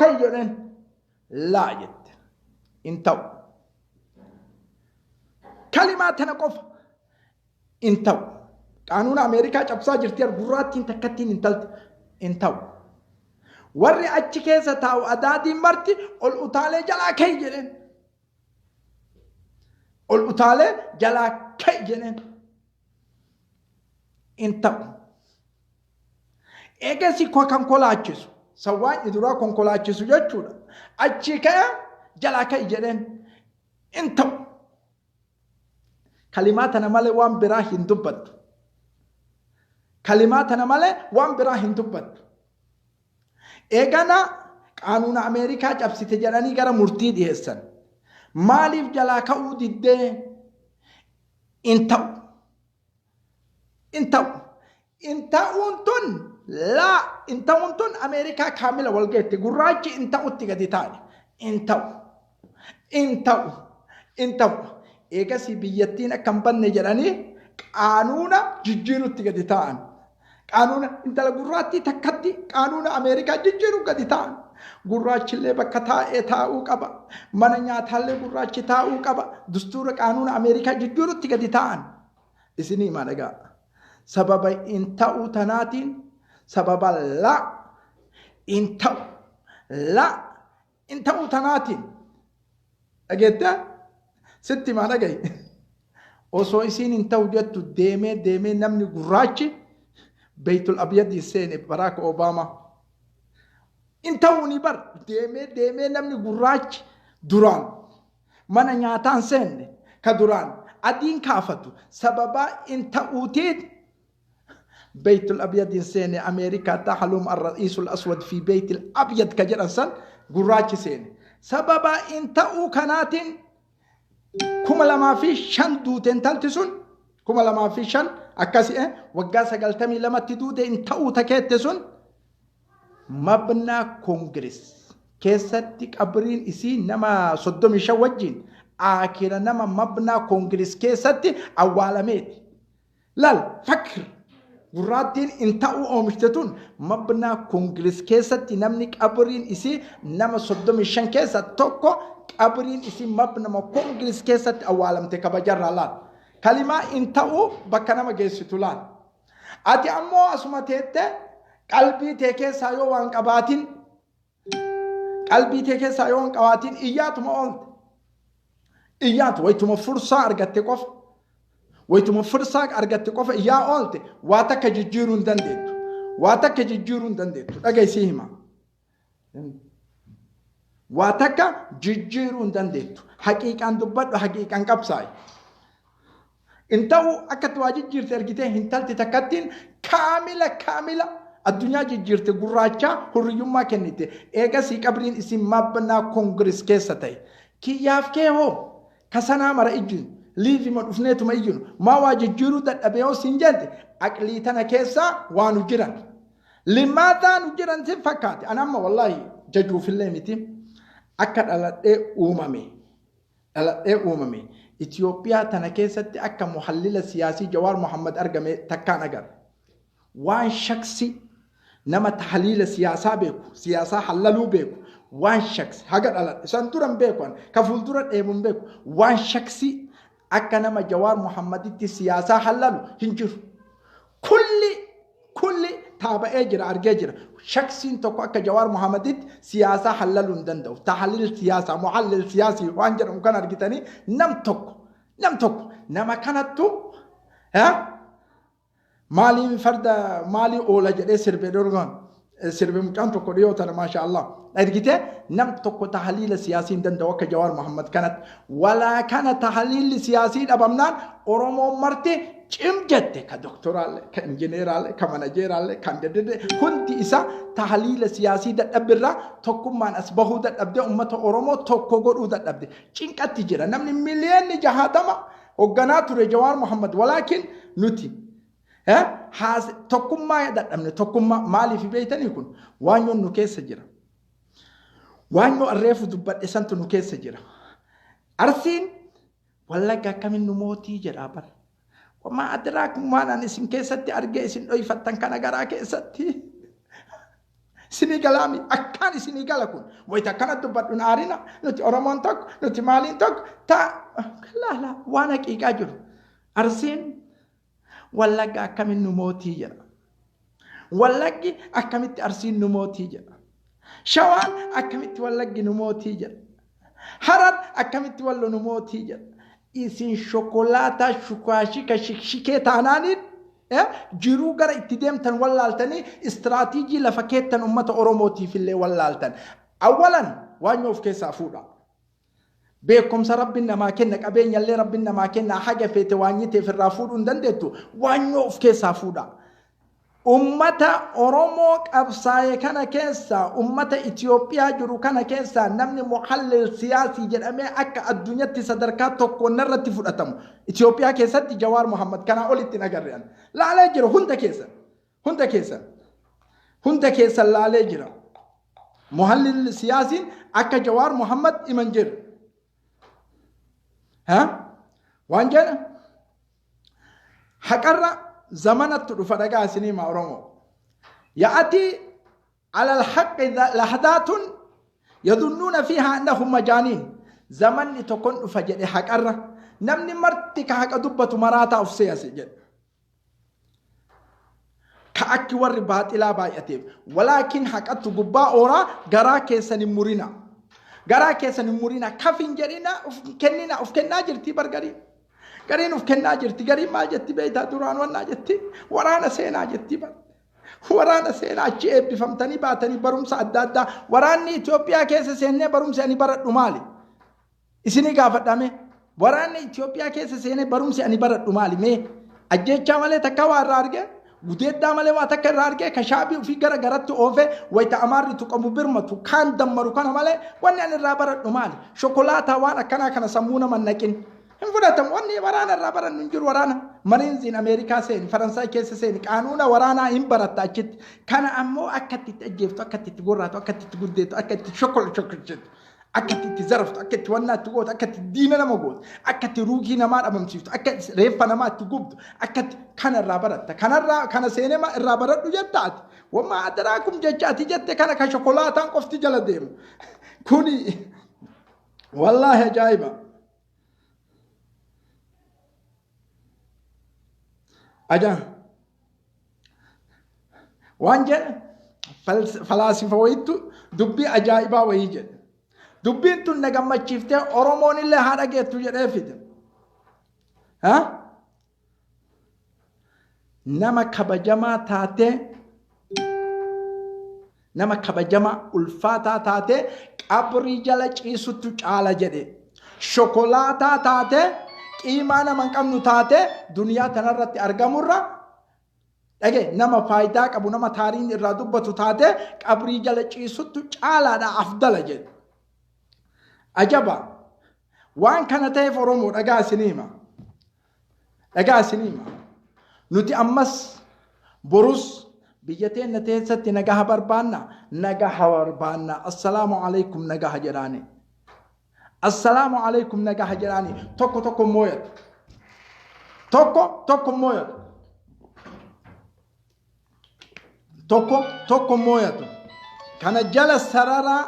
ka'i jedheen laa jette in ta'u kalimaa tana qofa in ta'u qaanuuna Ameerikaa cabsaa jirti gurraattiin takkattiin in ta'u warri achi keessa taa'u adaadiin marti ol utaalee jalaa ka'e jedheen in ta'u eegasi kan kolaachisu sawwaan iduraa konkolaachisu jechuudha achi ka'e jalaa ka'e jedheen in ta'u kalimaa tana malee waan biraa hin dubbattu eegana qaanuuna Ameerikaa cabsite jedhanii gara murtii dhiyeessan maaliif jalaa ka'uu diddee in ta'uun tun Ameerikaa kaamila walgeette gurraachi in ta'utti gadi taa'e in ta'u eegasi biyyattiin akka hin banne jedhanii qaanuuna jijjiirutti gadi taa'an qaanuuna intala gurraatti takkatti qaanuuna Ameerikaa jijjiiru gadi ta'an gurraachillee bakka taa'ee taa'uu qaba mana nyaataallee gurraachi taa'uu qaba dastuura qaanuuna Ameerikaa jijjiirutti gadi ta'an isinii maalagaa sababa in ta'uu tanaatiin sababa in ta'uu tanaatiin dhageette sitti maalagai osoo isiin in ta'u jettu deemee namni gurraachi Beitul Abyad yisene Barack Obama intawuni bar deemee namni gurraachi duraan mana nyaataan seenne ka duraan adiin kaafatu sababa inta'uutiin Beitul Abyad yisene Amerika tahalum ar-ra'is al-aswad fi Beitul Abyad ka jedhan san gurraachi seene sababa inta'uu kanaatiin 2005 duuteen talti sun 2005 akkasi waggaa 92tti duute in ta'uu takeette sun mabna koongires keessatti qabriin isii nama 35 wajjin akira nama mabna koongires keessatti awwaalameeti lal fakr gurraattiin in ta'uu oomishtetun mabna koongires keessatti namni qabriin isii nama 35 keessa tokko qabriin isii mabna koongires keessatti awwaalamte kabajarra laal kalima in ta'uu bakka nama geessitu laal ati ammoo asuma teette qalbii tee keessaa yoo waan qabaatiin iyyaatuma oolte waytuma fursaa argatte qofa iyyaa oolte waa takka jijjiiruu hin dandeettu dhagaysii hima waa takka jijjiiruu hin dandeettu haqiiqaan dubbadhu haqiiqaan qabsaayi inta'u akkatti waa jijjiirte argitee hintalti takkattiin kaamila addunyaa jijjiirte gurraachaa hurriyyummaa kennite eegasii qabriin isin mabnaa koongires keessa ta'e kiyyaaf kee hoo kasanaa mara ijjinu liivima dhufneetuma iyyinu maa waa jijjiiruu dadhabee hoo siin jette aqlii tana keessaa waa nu jiran limaataa nu jiran sin fakkaate anamma wallaahi jajuufillee miti akka dhaladhee uumame Itoophiyaa tana keessatti akka muhallila siyaasii Jawaar Muhammad argame takkaan agar waan shaksi nama tahlila siyaasaa beeku siyaasaa hallaluu beeku waan shaksi haga dhaladhe san duran beeku ka fuuldura dheemuun beeku waan shaksi akka nama Jawaar Muhammaditti siyaasaa hallalu hin jiru. Kulli taaba'ee jira argee jira. Shaksiin tokko akka Jawaar Muhammaditti siyaasaa hallaluu hin danda'u. Tahlil siyaasaa, muhallil siyaasii waan jedhamu kan argitanii nam tokko nama kanattu maaliin farda maalii oola jedhee sirbee dorgoon sirbee mucaan tokko dhiyootan maashaallah. Argite nam tokko tahlila siyaasii hin danda'u akka Jawaar Muhammad kanatti. Walaa kana tahlilli siyaasii dhabamnaan Oromoo marti cimjette ka doktoraalle, ka injineeraalle, ka manajeeraalle, kan dedede hundi isa tahlila siyaasii dadhabirraa tokkummaan as bahuu dadhabde ummata Oromoo tokko godhuu dadhabde. Cinqatti jira namni miliyoonni 60 hoogganaa ture Jawaar Muhammad walaakin nuti tokkummaa dadhabne tokkummaa maaliif beeytanii kun waanyoon nu keessa jira. Waanyoo arreefu dubbadhe santu nu keessa jira. Arsiin Wallagga akkamiin nu mootii jedhaa bara. Wama adraakum waan ani isin keessatti argee isin dhoyfattan kana garaa keessatti. Isinii galaami akkaan isinii gala kun. Wayita akkana dubbadhu naarina nuti Oromoon tokko nuti maaliin tokko laala waan haqiiqaa jiru. Arsiin Wallagga akkamiin nu mootii jedha. Wallaggi akkamitti Arsiin nu mootii jedha. Shawaan akkamitti Wallaggi nu mootii jedha. Harar akkamitti Wallo nu mootii jedha. Isin shokolaata shukaashika shikshikee taanaaniin jiruu gara itti deemtan wallaaltanii istiraatiijii lafa keettan ummata Oromootiif illee wallaaltan. Awwalan waan of keessaa fuudha. Beekumsa Rabbiin namaa kenna qabeenyallee Rabbiin namaa kenna haga feete waan yiteef irraa fuudhuu hin dandeettu waan of keessaa fuudha. Ummata Oromoo qabsaa'e kana keessa ummata Itoophiyaa jiru kana keessa namni muhallil siyaasii jedhamee akka addunyaatti sadarkaa tokko narratti fudhatamu Itoophiyaa keessatti Jawaar Muhammad kana olitti nagarrean laalee jira hunda keessa laalee jira muhallil siyaasiin akka Jawaar Muhammad iman jira waan jedha haqarra زمانة رفضاء سينما أورومو يأتي على الحق لحظات يظنون فيها أنهم مجانين زمن تكون فجأة حق أرى نمني مرتك حق دبة مراتا أو سياسي جد كأكي وربات إلى بايتهم ولكن حق أتقبا أورا غرا كيسان مورينا كفين جرينا أفكنا جرتي برغري Gariin of kennaa jirti gariin maal jetti beeytaa duraan wannaa jetti waraana seenaa jetti waraana seenaa achi eebbifamtanii baatanii barumsa adda addaa waraanni Itoophiyaa keessa seennee barumsi ani baradhu maali isinii gaafadhame waraanni Itoophiyaa keessa seenee barumsi ani baradhu maali mee ajjechaa malee takka waa irraa argee gudeeddaa malee waa takka irraa argee kashaabii ofii gara garatti oofee wayita amaarri tuqamu birmatu kaan dammaru kana malee wanni ani irraa baradhu maali shokolaataa waan akkanaa kana sammuu nama naqin. Infuratam wanni waraana irraa barannu hin jiru waraana mariinsiin Ameerikaa seeni Faransaay keessa seeni qaanuuna waraanaa hin baratta achitti kana ammoo akkatti itti ajjeeftu akkatti itti gorraatu akkatti itti guddeetu akkatti shokolchetu akkatti itti zaraftu akkatti wannaa itti gootu akkatti diina nama gootu akkatti ruugii namaa dhabamsiiftu akkatti reeffa namaa itti gubdu akkatti kana irraa baratta kana seenema irraa baradhu jettaati wamma adaraakum jechaati jette kana ka shokolaataan qofti jala deemu kuni wallaahi ajaa'iba. Aja waan jedhe falaasifa wayitu dubbii ajaa'ibaa wayii jedhe dubbiin tun na gammachiiftee Oromoon illee haa dhageettu jedhee fide nama kabajamaa ulfaataa taatee qabrii jala ciisuttu caala jedhe shokolaataa taatee qiimaa nama hin qabnu taate duniyaa tanarratti argamurra dhage nama faayidaa qabu nama taariin irraa dubbatu taate qabrii jala ciisuttu caalaadha afdala jedhe ajaba waan kana ta'eef Oromoo dhagaa isiniima nuti ammas borus biyya teenya keessatti nagaha barbaanna assalaamu alaykum nagaha jedhaani السلام عليكم نجاح جراني توكو مويت توكو مويت كان جلس سرارا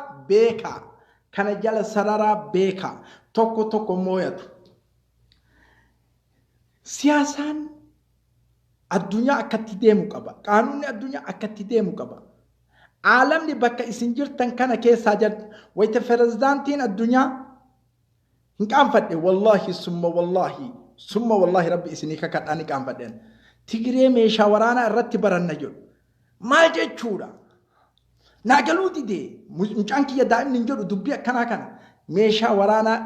بيكا توكو مويت Siyaasan addunyaa akkatti deemu qaba. Qaanuunni addunyaa akkatti deemu qaba. Aalamni bakka isin jirtan kana keessaa jirti. Wayita pirezidaantiin addunyaa hin qaanfadhe wallahi summa wallahi rabbi isinii kakadhaa ni qaanfadheen. Tigiree meeshaa waraanaa irratti baranna jedhu. Maal jechuudha? Naagaluu didee mucaan kiyya daa'imni hin jedhu dubbii akkanaa kana. Meeshaa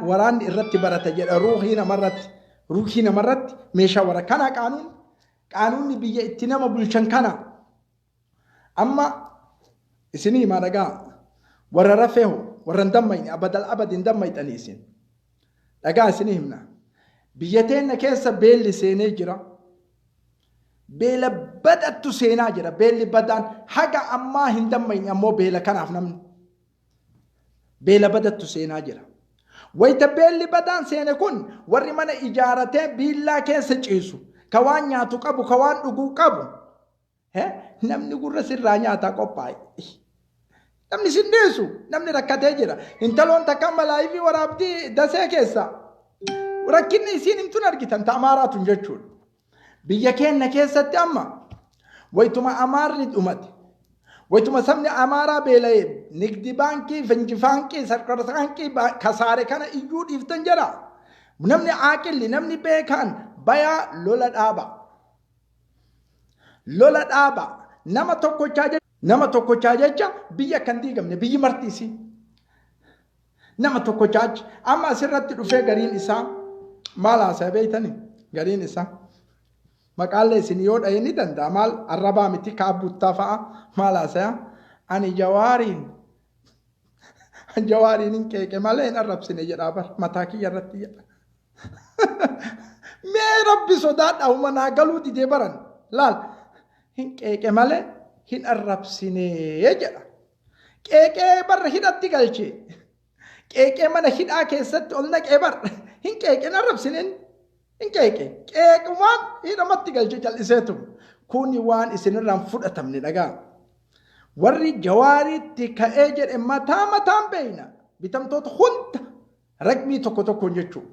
waraanni irratti barata jedha ruuhii namarratti meeshaa waraana kana qaanuunni biyya itti nama bulchan kana. Amma isinii maa dhagaa warra rafeeho warra hin dammayne abadin dammayxanii isin. Dhagaa isinii himna. Biyya teenna keessa beelli seenee jira. Beela badattu seenaa jira. Beelli badaan haga ammaa hin dammayne ammoo beela kanaaf namni. Beela badattu seenaa jira. Wayita beelli badaan seene kun warri mana ijaaratee biillaa keessa ciisu. Ka waan nyaatu qabu, ka waan dhuguu qabu. Namni gurra sirraa nyaataa qophaa'e. Namni sindeessu, namni rakkatee jira. Intaloon takka malaayifii waraabdii dasee keessa. Rakkinni isiin himtuun argitan ta'amaaraatun jechuudha. Biyya keenya keessatti amma wayituma amaarri dhumate. Wayituma sabni amaaraa beela'ee nigdi baankii, finjifaankii, sarkarsaankii kasaare kana iyyuu dhiiftan jira. Namni aaqilli, namni beekaan bayaa lola dhaaba. Lola dhaaba. Nama tokkochaa jecha biyya kan diigamne biyyi martiisi. Nama tokkochaa amma asirratti dhufee gariin isaa maal haasa'e beeytani? Gariin isaa maqaalee isin yoo dha'e ni danda'a. Maal arrabaa miti kaabuttaa fa'a maal haasa'e? Ani jawaariin hin qeeqe malee hin arrabsine jedhaa bar mataa kiyya irratti jedha. Mee rabbi sodaadhaa uumanaa galuu didee baran laal hin qeeqe malee hin arrabsinee jedha. Qeeqee barra hidhatti galchee. Qeeqee mana hidhaa keessatti ol naqee barra hin qeeqeen arrabsineen hin qeeqe. Qeequmaan hidhamatti galchee cal'iseetu. Kuni waan isinirraan fudhatamne dhagaa. Warri jawaariitti ka'ee jedhe mataan beeyna. Bitamtoota hunda raqbii tokkoon jechuudha.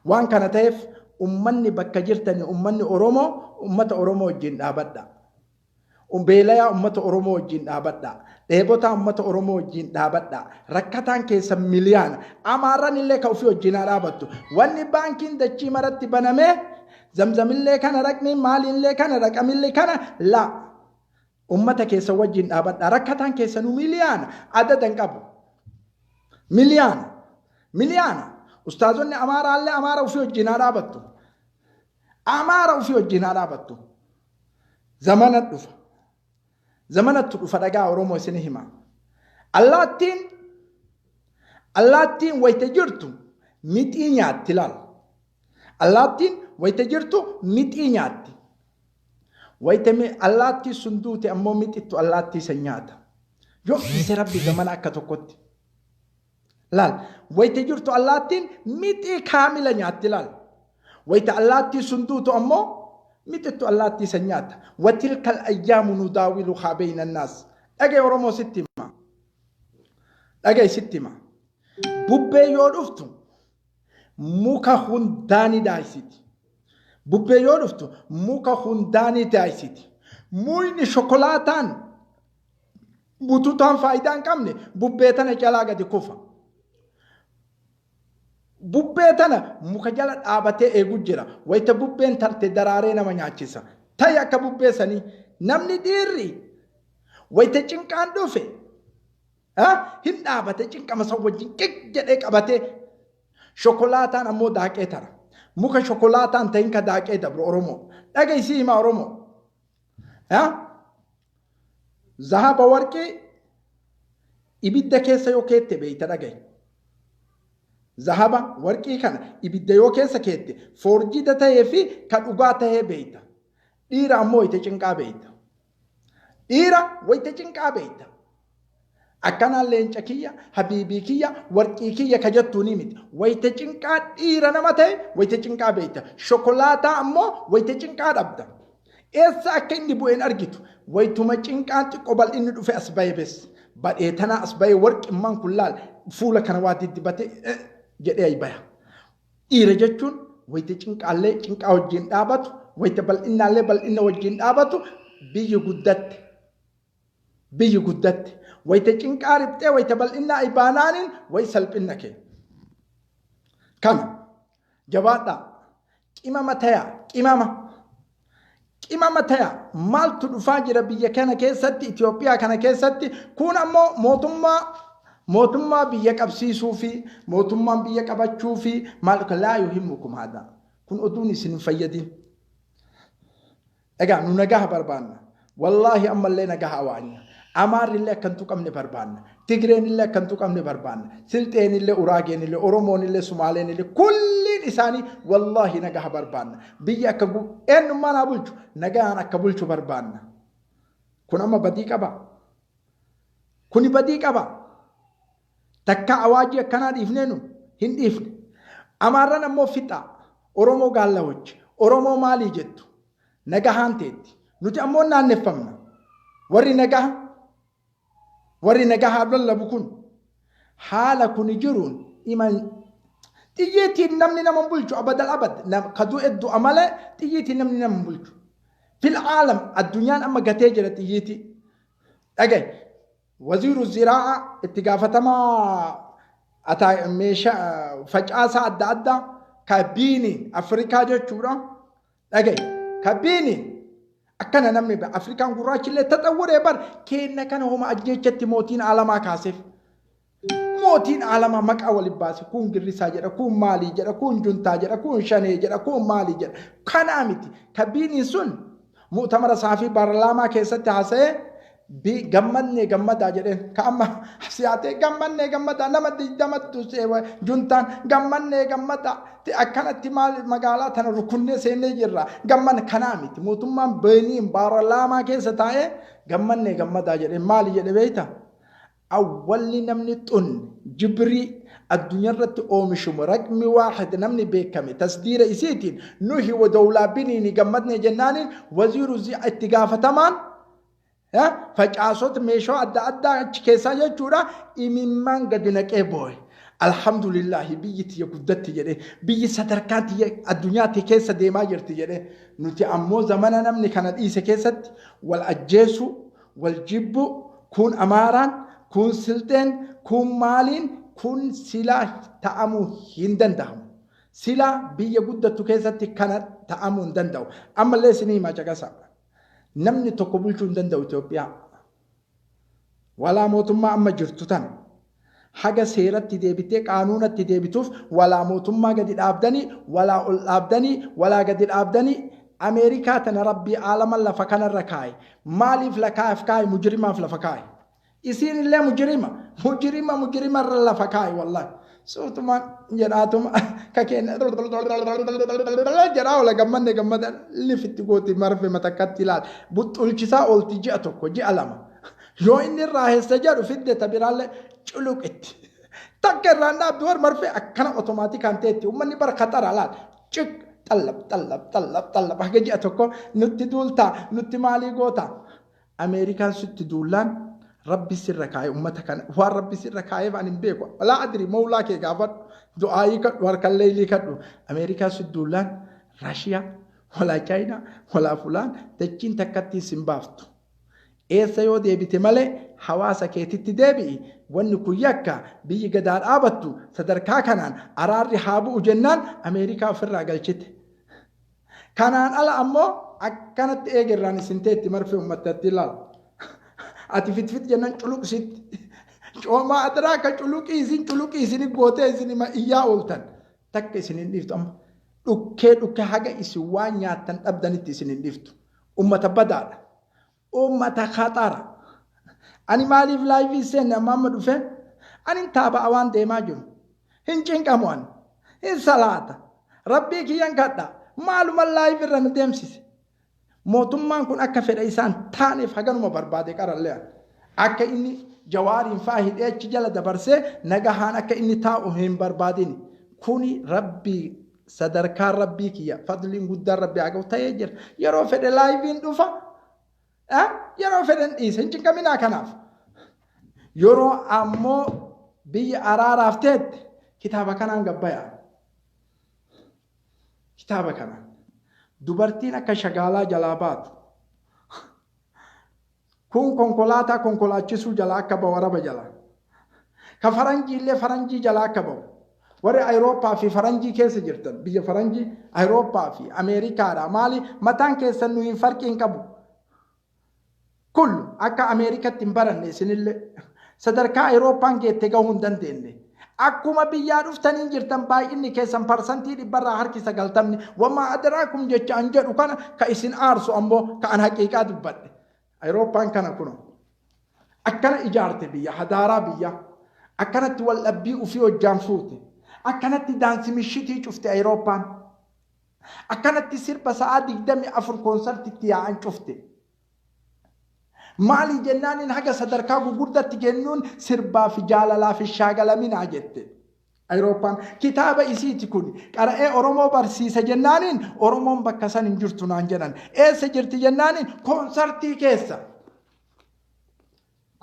Waan kana ta'eef ummanni bakka jirtani ummanni Oromoo ummata Oromoo wajjin dhaabadha. Beelayaa ummata Oromoo wajjin dhaabadha. Dheebotaa ummata Oromoo wajjin dhaabadha. Rakkataan keessa miliyaana. Amaarran illee ka ofii wajjin dhaabattu. Wanni baankiin dachii maratti banamee zamzamillee kana raqni maaliillee kana raqamillee kana la. Ummata keessa wajjin dhaabadha. Rakkataan keessa nu miliyaana. Adadan qabu. Miliyaana. Ustaazonni amaaraallee amaara ofii wajjin dhaabattu. Amaara ofii wajjin dhaabattu. Zamana dhufa. Zamanatti dhufa dhagaa Oromoo isin hima. Allaattiin wayita jirtu mixii nyaatti laal. Allaattiin wayita jirtu mixii nyaatti. Wayita allaattii sun duute ammoo mixittu allaattii san nyaata. Yoo ise rabbi zamana akka tokkotti. Laal wayita jirtu allaattiin mixii kaamila nyaatti laal. Wayita allaattii sun duutu ammoo متى الله تسنيات وتلك الأيام نداولها بين الناس أجي ورمو ستما بوبي يورفتو موكا هنداني دايسيتي مويني شوكولاتان بوتوتان فايدان كامني بوبيتان جلاغا دي كوفا Bubbeetana muka jala dhaabatee eeguu jira. Wayita bubbeen tarte daraaree nama nyaachisa. Ta'i akka bubbeessanii namni dhiirri wayita cinqaan dhufe hin dhaabate cinqama san wajjin jedhee qabatee shokolaataan ammoo daaqee tara. Muka shokolaataan ta'in ka daaqee dabru Oromoo. Dhagaysii hima Oromoo. Zahaba warqii ibidda keessa yoo keette beeyta dhagayi. Zahaba warqii kana ibidda yoo keessa keette forjida ta'ee fi kan dhugaa ta'ee beeyta. Dhiira ammoo wayita cinqaa beeyta. Akkanaan leenca kiyya, habiibii kiyya, warqii kiyya ka jettuu ni miti. Wayita cinqaa dhiira nama ta'e wayita cinqaa beeyta. Shokolaataa ammoo wayita cinqaa dhabda. Eessa akka inni bu'een argitu. Wayituma cinqaan xiqqoo bal'inni dhufe as bahe bes. Badhee tanaa as bahe warqimmaan kun laal fuula kana waa diddibatee jedhee baya. Dhiira jechuun wayita cinqaallee cinqaa wajjin dhaabatu wayita bal'innaallee bal'inna wajjin dhaabatu biyyi guddatte wayita cinqaa riphxee wayita bal'innaa ibaanaaniin way salphinna kee kana jabaadhaa qimama taya maaltu dhufaa jira biyya kana keessatti Itoophiyaa kana keessatti kun ammoo mootummaa biyya qabsiisuu fi mootummaan biyya qabachuu fi maal laa yuhimmukum hada kun oduun isin fayyadin egaa nu nagaha barbaanna wallahi ammallee nagaha waanya amaarrillee akkantu qabne barbaanna tigreenillee akkantu qabne barbaanna silxeenillee uraageenillee oromooillee sumaaleenillee kulliin isaanii wallahi nagaha barbaanna biyya akka eenyummaan haa bulchu nagahaan akka bulchu barbaanna kun amma badii qaba kuni badii qaba takka awaajii akkanaa dhiifneenu hin dhiifne amaarran ammoo fixa oromoo gaallawach oromoo maalii jettu nagahaan teetti nuti ammoo naanneffamna warri nagahaa lallabu kun haala kun jiruun iman xiyyiitiin namni nama bulchu abadal abad kaduu eddu amale xiyyiitiin namni nama bulchu fil aalam addunyaan amma gatee jira xiyyiitii dhagay waziiru ziraa itti gaafatamaa meesha facaasaa adda addaa kabiiniin afrikaa jechuudha dhagay kabiiniin akkana namni afrikaan gurraachillee taxawwuree bar kenna kana homa ajjeechatti mootiin alamaa kaaseef mootiin alamaa maqaa waliin baase kun girrisaa jedha kun maalii jedha kun juntaa jedha kun shanee jedha kun maalii jedha kanaa miti kabiiniin sun mu'tamara saafii baarlaamaa keessatti haasa'ee gammadaa jedheen ka amma siyaatee gammadaa nama digdamattu juntaan gammadaa akkanatti magaalaa tana rukunnee seennee jirra gamman kanaa miti mootummaan beeniin baarlaamaa keessa taa'ee gammadaa jedheen maali jedhe beeyta awwalli namni xun jibrii addunyaa irratti oomishumu raqmi waahid namni beekame tasdiira isiitiin nuhi wa dawlaa biniini gammadne jennaaniin waziiru itti gaafatamaan facaasota meeshoo adda addaa achi keessaa jechuudha imimmaan gadi naqee boo'e alhamdulillahi biyyi tiyya guddatti jedhe biyyi sadarkaa tiyya addunyaatti keessa deemaa jirti jedhe nuti ammoo zamana namni kana dhiise keessatti wal ajjeesu wal jibbu kun amaaraan kun silxeen kun maaliin kun silaa ta'amuu hin danda'amu silaa biyya guddattu keessatti kana ta'amuu hin danda'u ammallee isinii himaa caqasa namni tokko bulchuu hin danda'u Itoophiyaa walaa mootummaa amma jirtu tan haga seeratti deebitee qaanuunatti deebituuf walaa mootummaa gadi dhaabdanii walaa ol dhaabdanii walaa gadi dhaabdanii Ameerikaa tana rabbii aalama lafa kanarra kaa'e maaliif lakaaf kaa'e mujrimaaf lafa kaa'e isiin illee mujrima irra lafa kaa'e wallahi suutumaan jedhaatuma kakeenya jedhaa ola gammada lifitti gooti marfe matakkatti ilaal buxxulchisaa oolti ji'a tokko ji'a lama yoo inni irraa heessa jedhu fidde tabiraallee culuqitti takka irraan dhaabdu war marfe akkana otomaatikaan ta'etti uummanni bara kaxara laal cik xallab haga ji'a tokko nutti duultaa nutti maalii goota Ameerikaan sitti duullaan rabbi sirra kaa'e ummata kana waan rabbi sirra kaa'eef ani hin beeku walaa adri maulaa kee gaafadhu du'aayii kadhu harkan leeylii kadhu Ameerikaa sidduullaan Raashiyaa walaa Chaayinaa walaa fulaan dachiin takkatti isin baaftu eessa yoo deebite malee hawaasa keetitti deebi'i wanni kun yakka biyyi gadaa dhaabattu sadarkaa kanaan araarri haa bu'u jennaan Ameerikaa ofirraa galchite kanaan ala ammoo akkanatti eegerraan isin teetti marfee ummatatti ilaala ati fit jennan culuqsitti coomaa adraa ka culuqii isin gootee isin iyyaa ooltan takka isin hin dhiiftu amma dhukkee haga isin waan nyaattan dhabdanitti isin hin dhiiftu ummata badaadha ummata khaxara ani maaliif laayivii seenne amma dhufe ani taaba awaan deemaa jiru hin cinqamu ani hin salaata rabbii kiyyan kadha maaluma laayivii irra nu deemsise mootummaan kun akka fedha isaan taaneef haganuma barbaade qarallee akka inni jawaariin faa hidhee achi jala dabarsee nagahaan akka inni taa'u hin barbaadin kuni rabbii sadarkaa rabbii kiyya fadliin guddaan rabbii haa ga'u ta'ee jira yeroo fedhe laayiviin dhufa yeroo fedhen dhiise hin cinqaminaa kanaaf yeroo ammoo biyya araaraaf teette kitaaba kanaan gabbayaa kitaaba kana dubartiin akka shagaalaa jalaa baatu kun konkolaachisuu jalaa akka bahu waraba jalaa ka faranjii illee faranjii jalaa akka bahu warri Awurooppaa fi faranjii keessa jirtan biyya faranjii Awurooppaa fi Ameerikaadha maali mataan keessan nuyi farqi hin qabu kun akka Ameerikatti hin baranne isinillee sadarkaa Awurooppaan geette gahuu hin dandeenye akkuma biyyaa dhuftanii jirtan baay'inni keessan parsantii 90% wama adraakum jecha an jedhu kana ka isin aarsu ammoo ka an haqiiqaa dubbadhe Awurooppaan kana kuno akkana ijaarte biyya hadaaraa biyya akkanatti wal dhabbii ufii hojjaan fuute akkanatti daansi mishitii cufte Awurooppaan akkanatti sirba sa'aa 24 koonsartitti yaa'an cufte maali jennaanin haga sadarkaa gurguddatti kennuun sirbaa fi jaalalaa fi shaagalaminaa jette Awurooppaan kitaaba isiiti kun qara'ee Oromoo barsiisa jennaanin Oromoon bakka san hin jirtu naan jedhan eessa jirti jennaanin koonsartii keessa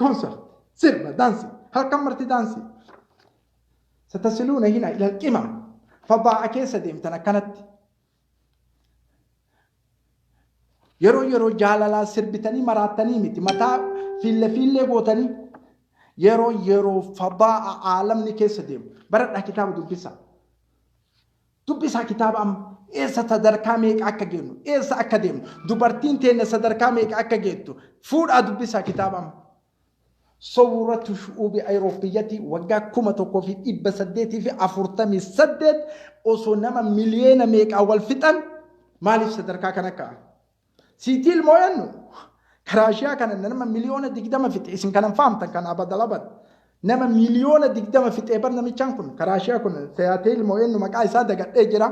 konsart sirba daansi halkan marti daansi satasiluuna hina ila alqima fadaa'a keessa deemtan akkanatti yeroo jaalalaa sirbitanii maraatanii miti mataa fiillee gootanii yeroo fadaa'a aalamni keessa deemu baradhaa kitaaba dubbisaa kitaaba amma eessa sadarkaa meeqa akka geennu eessa akka deemnu dubartiin teenya sadarkaa meeqa akka geettu fuudhaa dubbisaa kitaaba amma صورة شعوب أوروبية وجا كم تقفي إبسدتي في أفرتمي سدد أصنما مليون ميك أول فتن مالي صدر كأنك سيتيل موينو كراشيا كان نما مليون دقيقة في اسم كان فهمت كان أبد الأبد نما مليون دقيقة في تبر نمي تشانكون كراشيا كون سياتيل موينو ما كاي سادة قد إجرا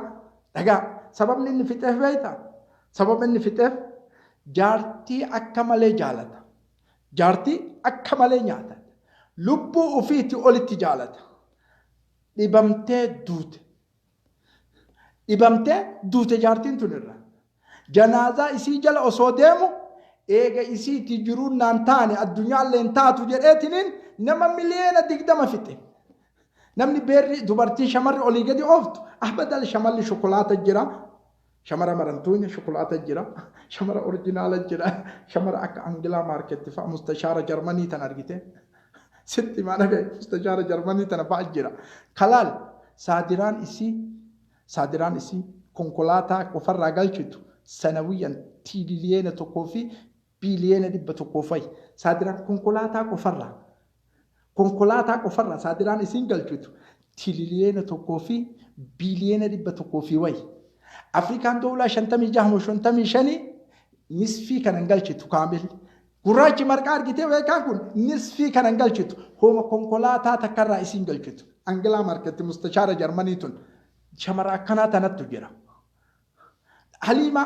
دقا سبب إن في تف بيتا سبب إن في تف جارتي أكمل جالتا جارتي أكمل نياتا لبو أفيتي أولتي جالتا إبامتي دوت جارتين تنرى جنازة إسي جل أصوديمو إيجا إسي تجرون نانتاني الدنيا اللي انتاتو جرأتنين نما مليون دقدام فيتي نمني بيري دوبارتي شمر أوليجا دي أوفتو أحبدا لشمال شوكولاتة جرا شمرة مرنتوني شوكولاتة جرا شمرة أوريجينال جرا شمرة أك أنجلا ماركت فا مستشارة جرماني تنارجته ستي ما نبي مستشارة جرماني تنبع جرا خلال صادران إسي كونكولاتا كفر راجل شتو سنويا تيليين تكوفي بيليين دب تكوفي صادران كونكولاتا كفر صادران إسين قال شتو تيليين تكوفي بيليين دب تكوفي وي أفريقيا دولة شنتمي جهم شنتمي شني نصفي كان انقلشتو كامل قراج مرقار جيتي ويكاكون نصفي كان انقلشتو هو كونكولاتا تكرر اسين انقلشتو انجلا ماركت مستشارة جرمانيتون شمرا كانت نتو جرا حليمة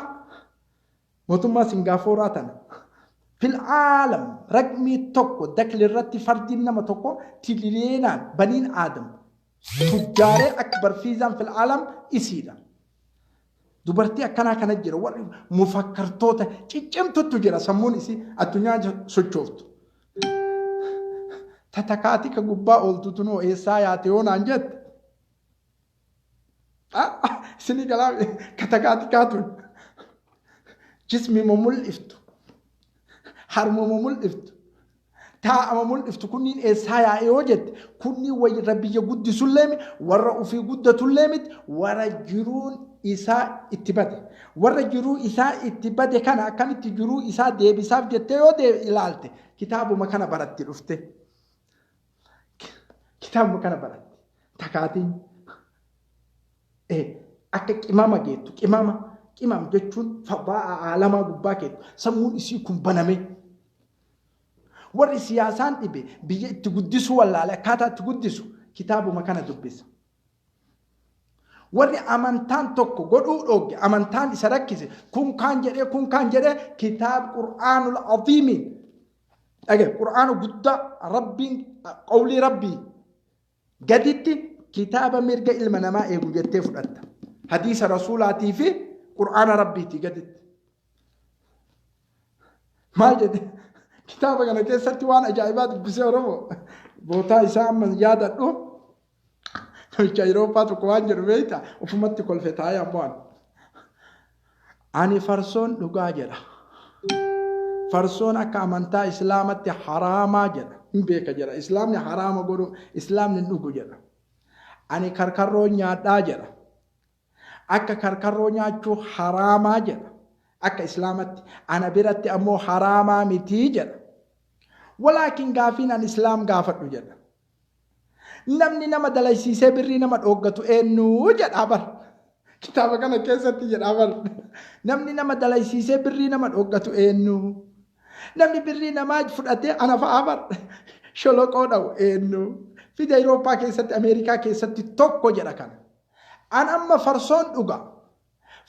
موتما سنغافوراتنا في العالم رقمي توكو دكل الرتي فردين نما توكو تليلينا بنين آدم تجاري أكبر فيزان في العالم إسيدا dubartii akkana kana jira warri mufakkartoota ciccimtutu jira sammuun isii addunyaa sochooftu tatakaati ka gubbaa ooltutu noo eessaa yaate yoo naan jette isinii galaa katakaati kaatuun jismima mul'iftu harmuma mul'iftu taa'ama mul'iftu kunniin eessaa yaa'e yoo jette kunniin warra biyya guddisullee warra ofii guddatullee miti warra jiruun isaa itti bade warra jiruu isaa itti bade kana akkamitti jiruu isaa deebisaaf jettee yoo ilaalte kitaabuma kana baratti dhufte kitaabuma kana baratti takaatiin akka qimama geettu qimam jechuun fabaa aalamaa gubbaa geettu sammuun isii kun baname warri siyaasaan dhibe biyya itti guddisu wallaale akkaataa itti guddisu kitaabuma kana dubbisa warri amantaan tokko godhuu dhooge amantaan isa rakkise kun kaan jedhee kitaab qur'aanul aziimiin dhage qur'aanu guddaa rabbiin qawlii rabbii gaditti kitaaba mirga ilma namaa eegu jettee fudhatta hadiisa rasuulaatii fi qur'aana rabbiiti gaditti maal jedhe kitaaba kana keessatti waan ajaa'ibaa dubbisee Oromoo bootaa isaa amma yaadadhu Awurooppaa tokko waan jedhu beekta ofumatti kolfe taa'ee ammoo Ani farsoon dhugaa jedha. Farsoon akka amantaa islaamatti haraamaa jedha. Hin beeka jedha. Islaamni haraama godhu islaamni dhugu jedha. Ani karkarroo nyaadhaa jedha. Akka karkarroo nyaachuu haraamaa jedha. Akka islaamatti ana biratti ammoo haraamaa mitii jedha. Walaakin gaafiin an islaam gaafadhu jedha. Namni nama dalaysiisee birrii nama dhooggatu eenyu jedha bar. Kitaaba kana keessatti jedha bar. Namni nama dalaysiisee birrii nama dhooggatu eenyu. Namni birrii namaa fudhatee ana fa'a bar. Sholoqoo dhawu eenyu. Fida Awurooppaa keessatti Ameerikaa keessatti tokko jedha kana. An amma farsoon dhuga.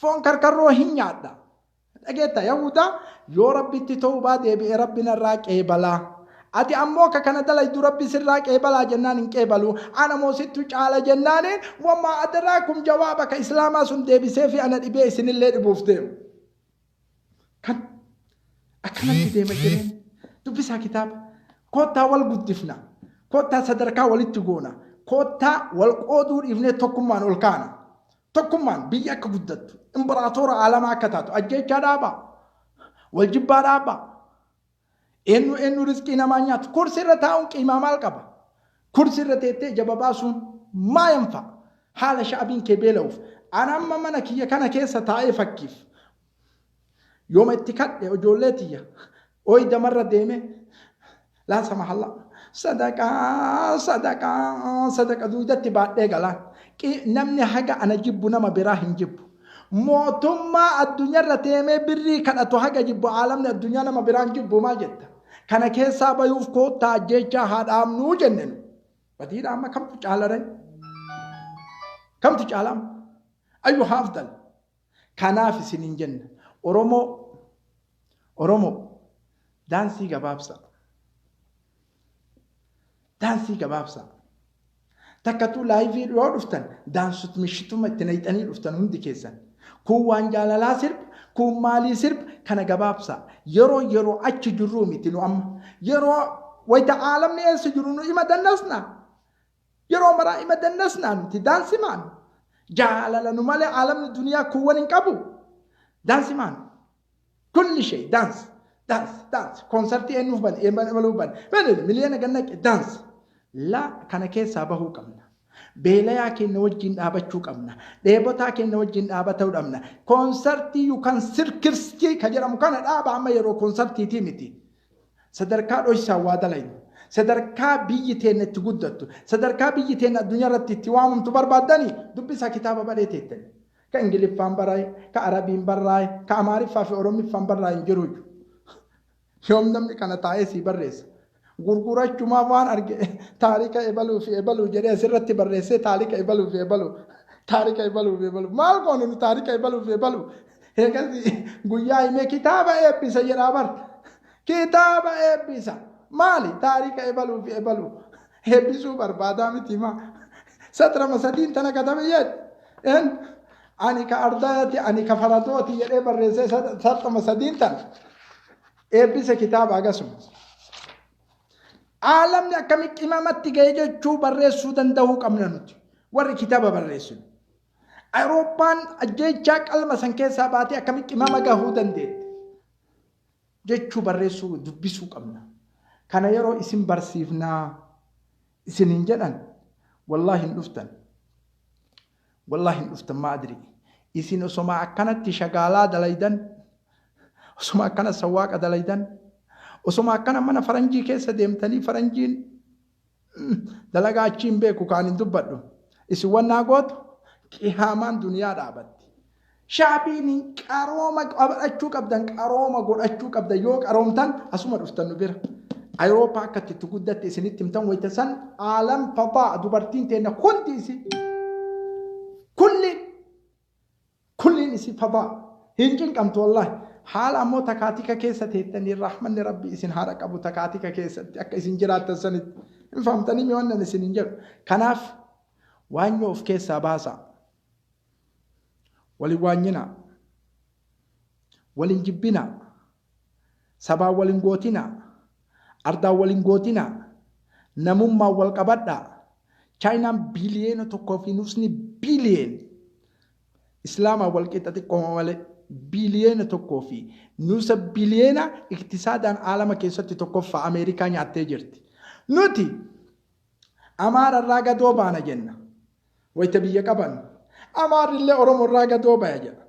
Foon karkarroo hin nyaadha. Dhageetta Yahudaa yoo rabbitti ta'uu deebi'ee rabbi narraa qeebalaa. Ati ammoo ka kana dalaydu rabbi sirraa qeebalaa jennaan hin qeebalu. Ana moosittu caala jennaaniin wammaa adraakum jawaaba ka islaamaa sun deebisee fi ana dhibee isinillee dhibuuf deemu. Kan akkanatti deema jireen dubbisaa kitaaba. Koottaa wal guddifna. Koottaa sadarkaa walitti goona. Koottaa wal qooduu dhiifnee tokkummaan ol kaana. Tokkummaan biyya akka guddattu. Imbaraatoora aalamaa akka taatu. Ajjeechaa dhaabaa. Wal jibbaa dhaabaa. Eenyu riskii namaa nyaatu. Kursi irra taa'uun qiimaa maal qaba? Kursi irra teettee jaba baasuun maa yanfa? Haala sha'abiin kee beela'uuf. Ana amma mana kiyya kana keessa taa'ee fakkiif. Yooma itti kadhe ijoollee tiyya. Ooyi damarra deeme. Laasa mahallaa. Sadaqa duudatti baadhee galaan. Namni haga ana jibbu nama biraa hin jibbu. Mootummaa addunyaarra deemee birrii kadhatu haga jibbu aalamni addunyaa nama biraan jibbu maa jetta. Kana keessaa bayuuf koottaa ajjeechaa haadhaamnuu jenneen. Badiidha amma kamtu caalare? Kamtu caalaam? Ayyu haafdal. Kanaaf isin hin jenne. Oromoo daansii gabaabsa. Daansii gabaabsa. Takkatu laayivii dhiyoo dhuftan daansut mishituma itti nayxanii dhuftan hundi keessan. Kun waan jaalalaa sirba, kun maalii sirba kana gabaabsa. Yeroo achi jirruu miti nu amma. Yeroo wayita aalamni eessa jiru nu ima dannasna. Yeroo maraa ima dannasna nuti daansimaan. Jaalala nu malee aalamni duniyaa kuwwan hin qabu. Daansimaan. Kulli shay daansi. Daansi. Konsertii eenyuuf bane eebaluuf bane. Miliyoona gannaqe daansi. La kana keessaa bahuu qabna. Beelayaa keenya wajjin dhaabachuu qabna. Dheebotaa keenya wajjin dhaabatuu qabna. Konsertii yookaan sirkirstii ka jedhamu kana dhaaba amma yeroo konsertiitii miti. Sadarkaa dho'isaa waa dalaynu. Sadarkaa biyyi teenya itti guddattu. Sadarkaa biyyi teenya addunyaa irratti itti waamamtu barbaaddanii dubbisaa kitaaba badhee teettani. Ka Ingiliffaan barraa'e, ka Arabiin barraa'e, ka Amaariffaa fi Oromiffaan barraa'e hin jiru. Yoom namni kana taa'ee sii barreessa. Gurgurachumaaf waan arge taarika ebaluu fi ebaluu jedhee asirratti barreessee taarika ebaluu fi ebaluu. Taarika ebaluu fi ebaluu. Maal goonu nu taarika ebaluu fi ebaluu? Eegasii guyyaa himee kitaaba eebbisa jedhaa bar. Kitaaba eebbisa. Maali taarika ebaluu fi ebaluu? Eebbisuu barbaadaa miti maa. Satrama sadiin tana katabe jedhe. Ani ka ardaati ani ka faradooti jedhee barreessee satrama sadiin tana. Eebbisa kitaaba akkasuma. Aalamni akkamitti imamatti ga'ee jechuu barreessuu danda'uu qabna nuti. Warri kitaaba barreessinu. Awurooppaan ajjeechaa qalma san keessaa baatee akkamitti imama gahuu dandeetti. Jechuu barreessuu dubbisuu qabna. Kana yeroo isin barsiifnaa isin hin jedhan wallaahi hin dhuftan. Wallaahi hin dhuftan maa adri. Isin osoma akkanatti shagaalaa dalaydan osoma akkana sawwaaqa dalaydan. Osoma akkana mana faranjii keessa deemtanii faranjiin dalagaa achiin beeku kaan hin dubbadhu. Isin wannaa gootu qiyaamaan duniyaa dhaabatti. Shaabiin qarooma qabachuu qabdan qarooma godhachuu qabdan yoo qaroomtan asuma dhuftan nu bira. Awurooppaa akkatti itti guddatte isinitti himtan wayita san aalam fadaa dubartiin teenya hundi isi kulliin isi fadaa hin cinqamtu wallaahi. Haala ammoo takaatika keessa teettanii rahmanni rabbi isin haadha qabu takaatika keessatti akka isin jiraattan sanitti hin fahamtanii mi wannan isin hin jedhu. Kanaaf waan yoo of keessaa baasaa. Walin waanyinaa. Walin jibbinaa. Sabaan walin gootinaa. Ardaan walin gootinaa. Namummaan wal qabadhaa. Chaayinaan biliyeena tokkoo fi nusni biliyeena. Islaamaa wal qixa xiqqooma malee. biliyeena tokkoo fi nusa biliyeena iktisaadaan aalama keessatti tokkoffaa Ameerikaa nyaattee jirti. Nuti Amaararraa gadoo baana jenna. Wayita biyya qaban. Amaarillee Oromoorraa gadoo baya jedha.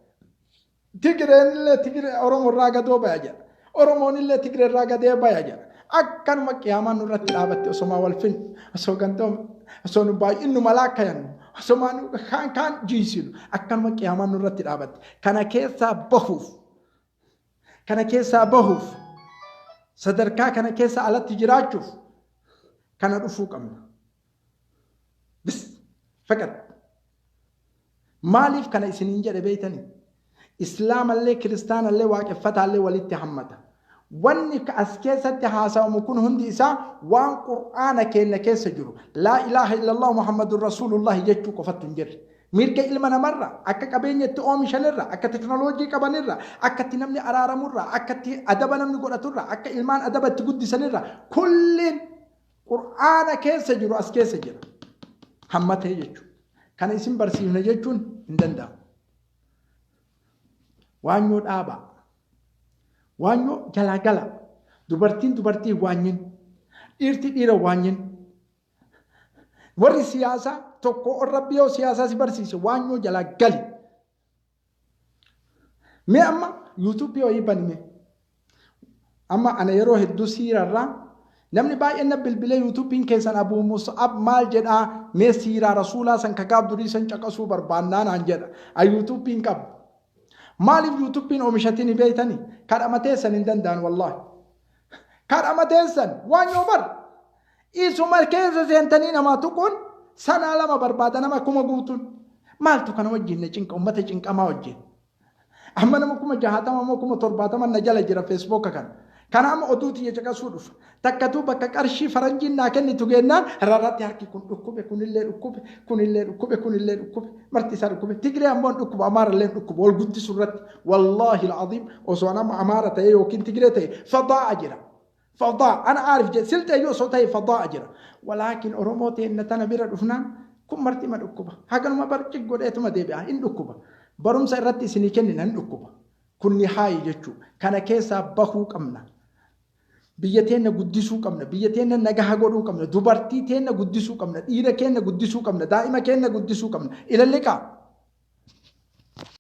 Tigreenillee Tigree Oromoorraa gadoo baya jedha. Oromoonillee Tigreerraa gadee baya jedha. Akkanuma qiyaamaan nurratti dhaabatte osoma wal fin osoo gantoom osoo nu baay'innu malaakka yannu osoma nu kaan jiisinu akkanuma qiyaamaan nurratti dhaabatte kana keessaa bahuuf sadarkaa kana keessa alatti jiraachuuf kana dhufuu qabna. Bis faqat maaliif kana isiniin jedhe beeytanii islaamallee kiristaanallee waaqeffataallee walitti hammata. Wanni as keessatti haasawamu kun hundi isaa waan qur'aana keenya keessa jiru laa ilaaha illallah muhammadur rasulullah jechuu qofatu hin jirre. Mirga ilma namarra akka qabeenyatti oomishanirra akka teknooloojii qabanirra akka itti namni araaramurra akka itti adaba namni godhaturra akka ilmaan adaba itti guddisanirra kulliin qur'aana keessa jiru as keessa jira. Hammatee jechuudha. Kana isin barsiifne jechuun hin danda'amu. Waanyoo dhaabaa. Waanyoo galagala. Dubartiin dubartii waanyin. Dhiirti dhiira waanyin. Warri siyaasaa tokko rabbi yoo siyaasaa si barsiise waanyoo jalagali. Mee amma YouTube yoo hibanne. Amma ana yeroo hedduu siirarraa namni baay'een na bilbilee YouTubein keessan Abu Mus'ab maal jedhaa mee siiraa rasuulaa san kagaaf durii san caqasuu barbaannaan aan jedha. YouTubein qabu. Maaliif YouTubein oomishatiin beeytanii kadhamatee san hin danda'an wallahi. Kadhamatee san waanyoo bar. Isuma keessa seentanii namaa tuquun sana lama barbaada nama kuma guutuun. Maaltu kana wajjin cinqa ummata cinqamaa wajjin. Amma nama kuma 60 moo kuma 70 na jala jira Facebook kan. Kana amma oduuti ya caqasuu dhufa. Takkatu bakka qarshii faranjiin naa kennitu gennaan rarratti harki kun dhukkube kunillee dhukkube marti isaa dhukkube Tigree ammoo dhukkube Amaarallee dhukkube wal guddisu irratti wallahi alazim osoo nama Amaara ta'e yookiin Tigree ta'e fadaa jira. فضاء أنا عارف جد سلت أيوة صوتي فضاء أجرا ولكن أروموتي إن تنا بير دفنان كم مرتي ما دكوبا هذا ما برجع قد إتما ديبها إن دكوبا بروم سيرتي سنيكني نن دكوبا كن نهاية جتشو كان كيسا بخو كمنا بيتين قدسو كمنا بيتين نجاح قدو كمنا دبرتي تين قدسو كمنا إيرا كين قدسو كمنا دائما كين قدسو كمنا إلى اللقاء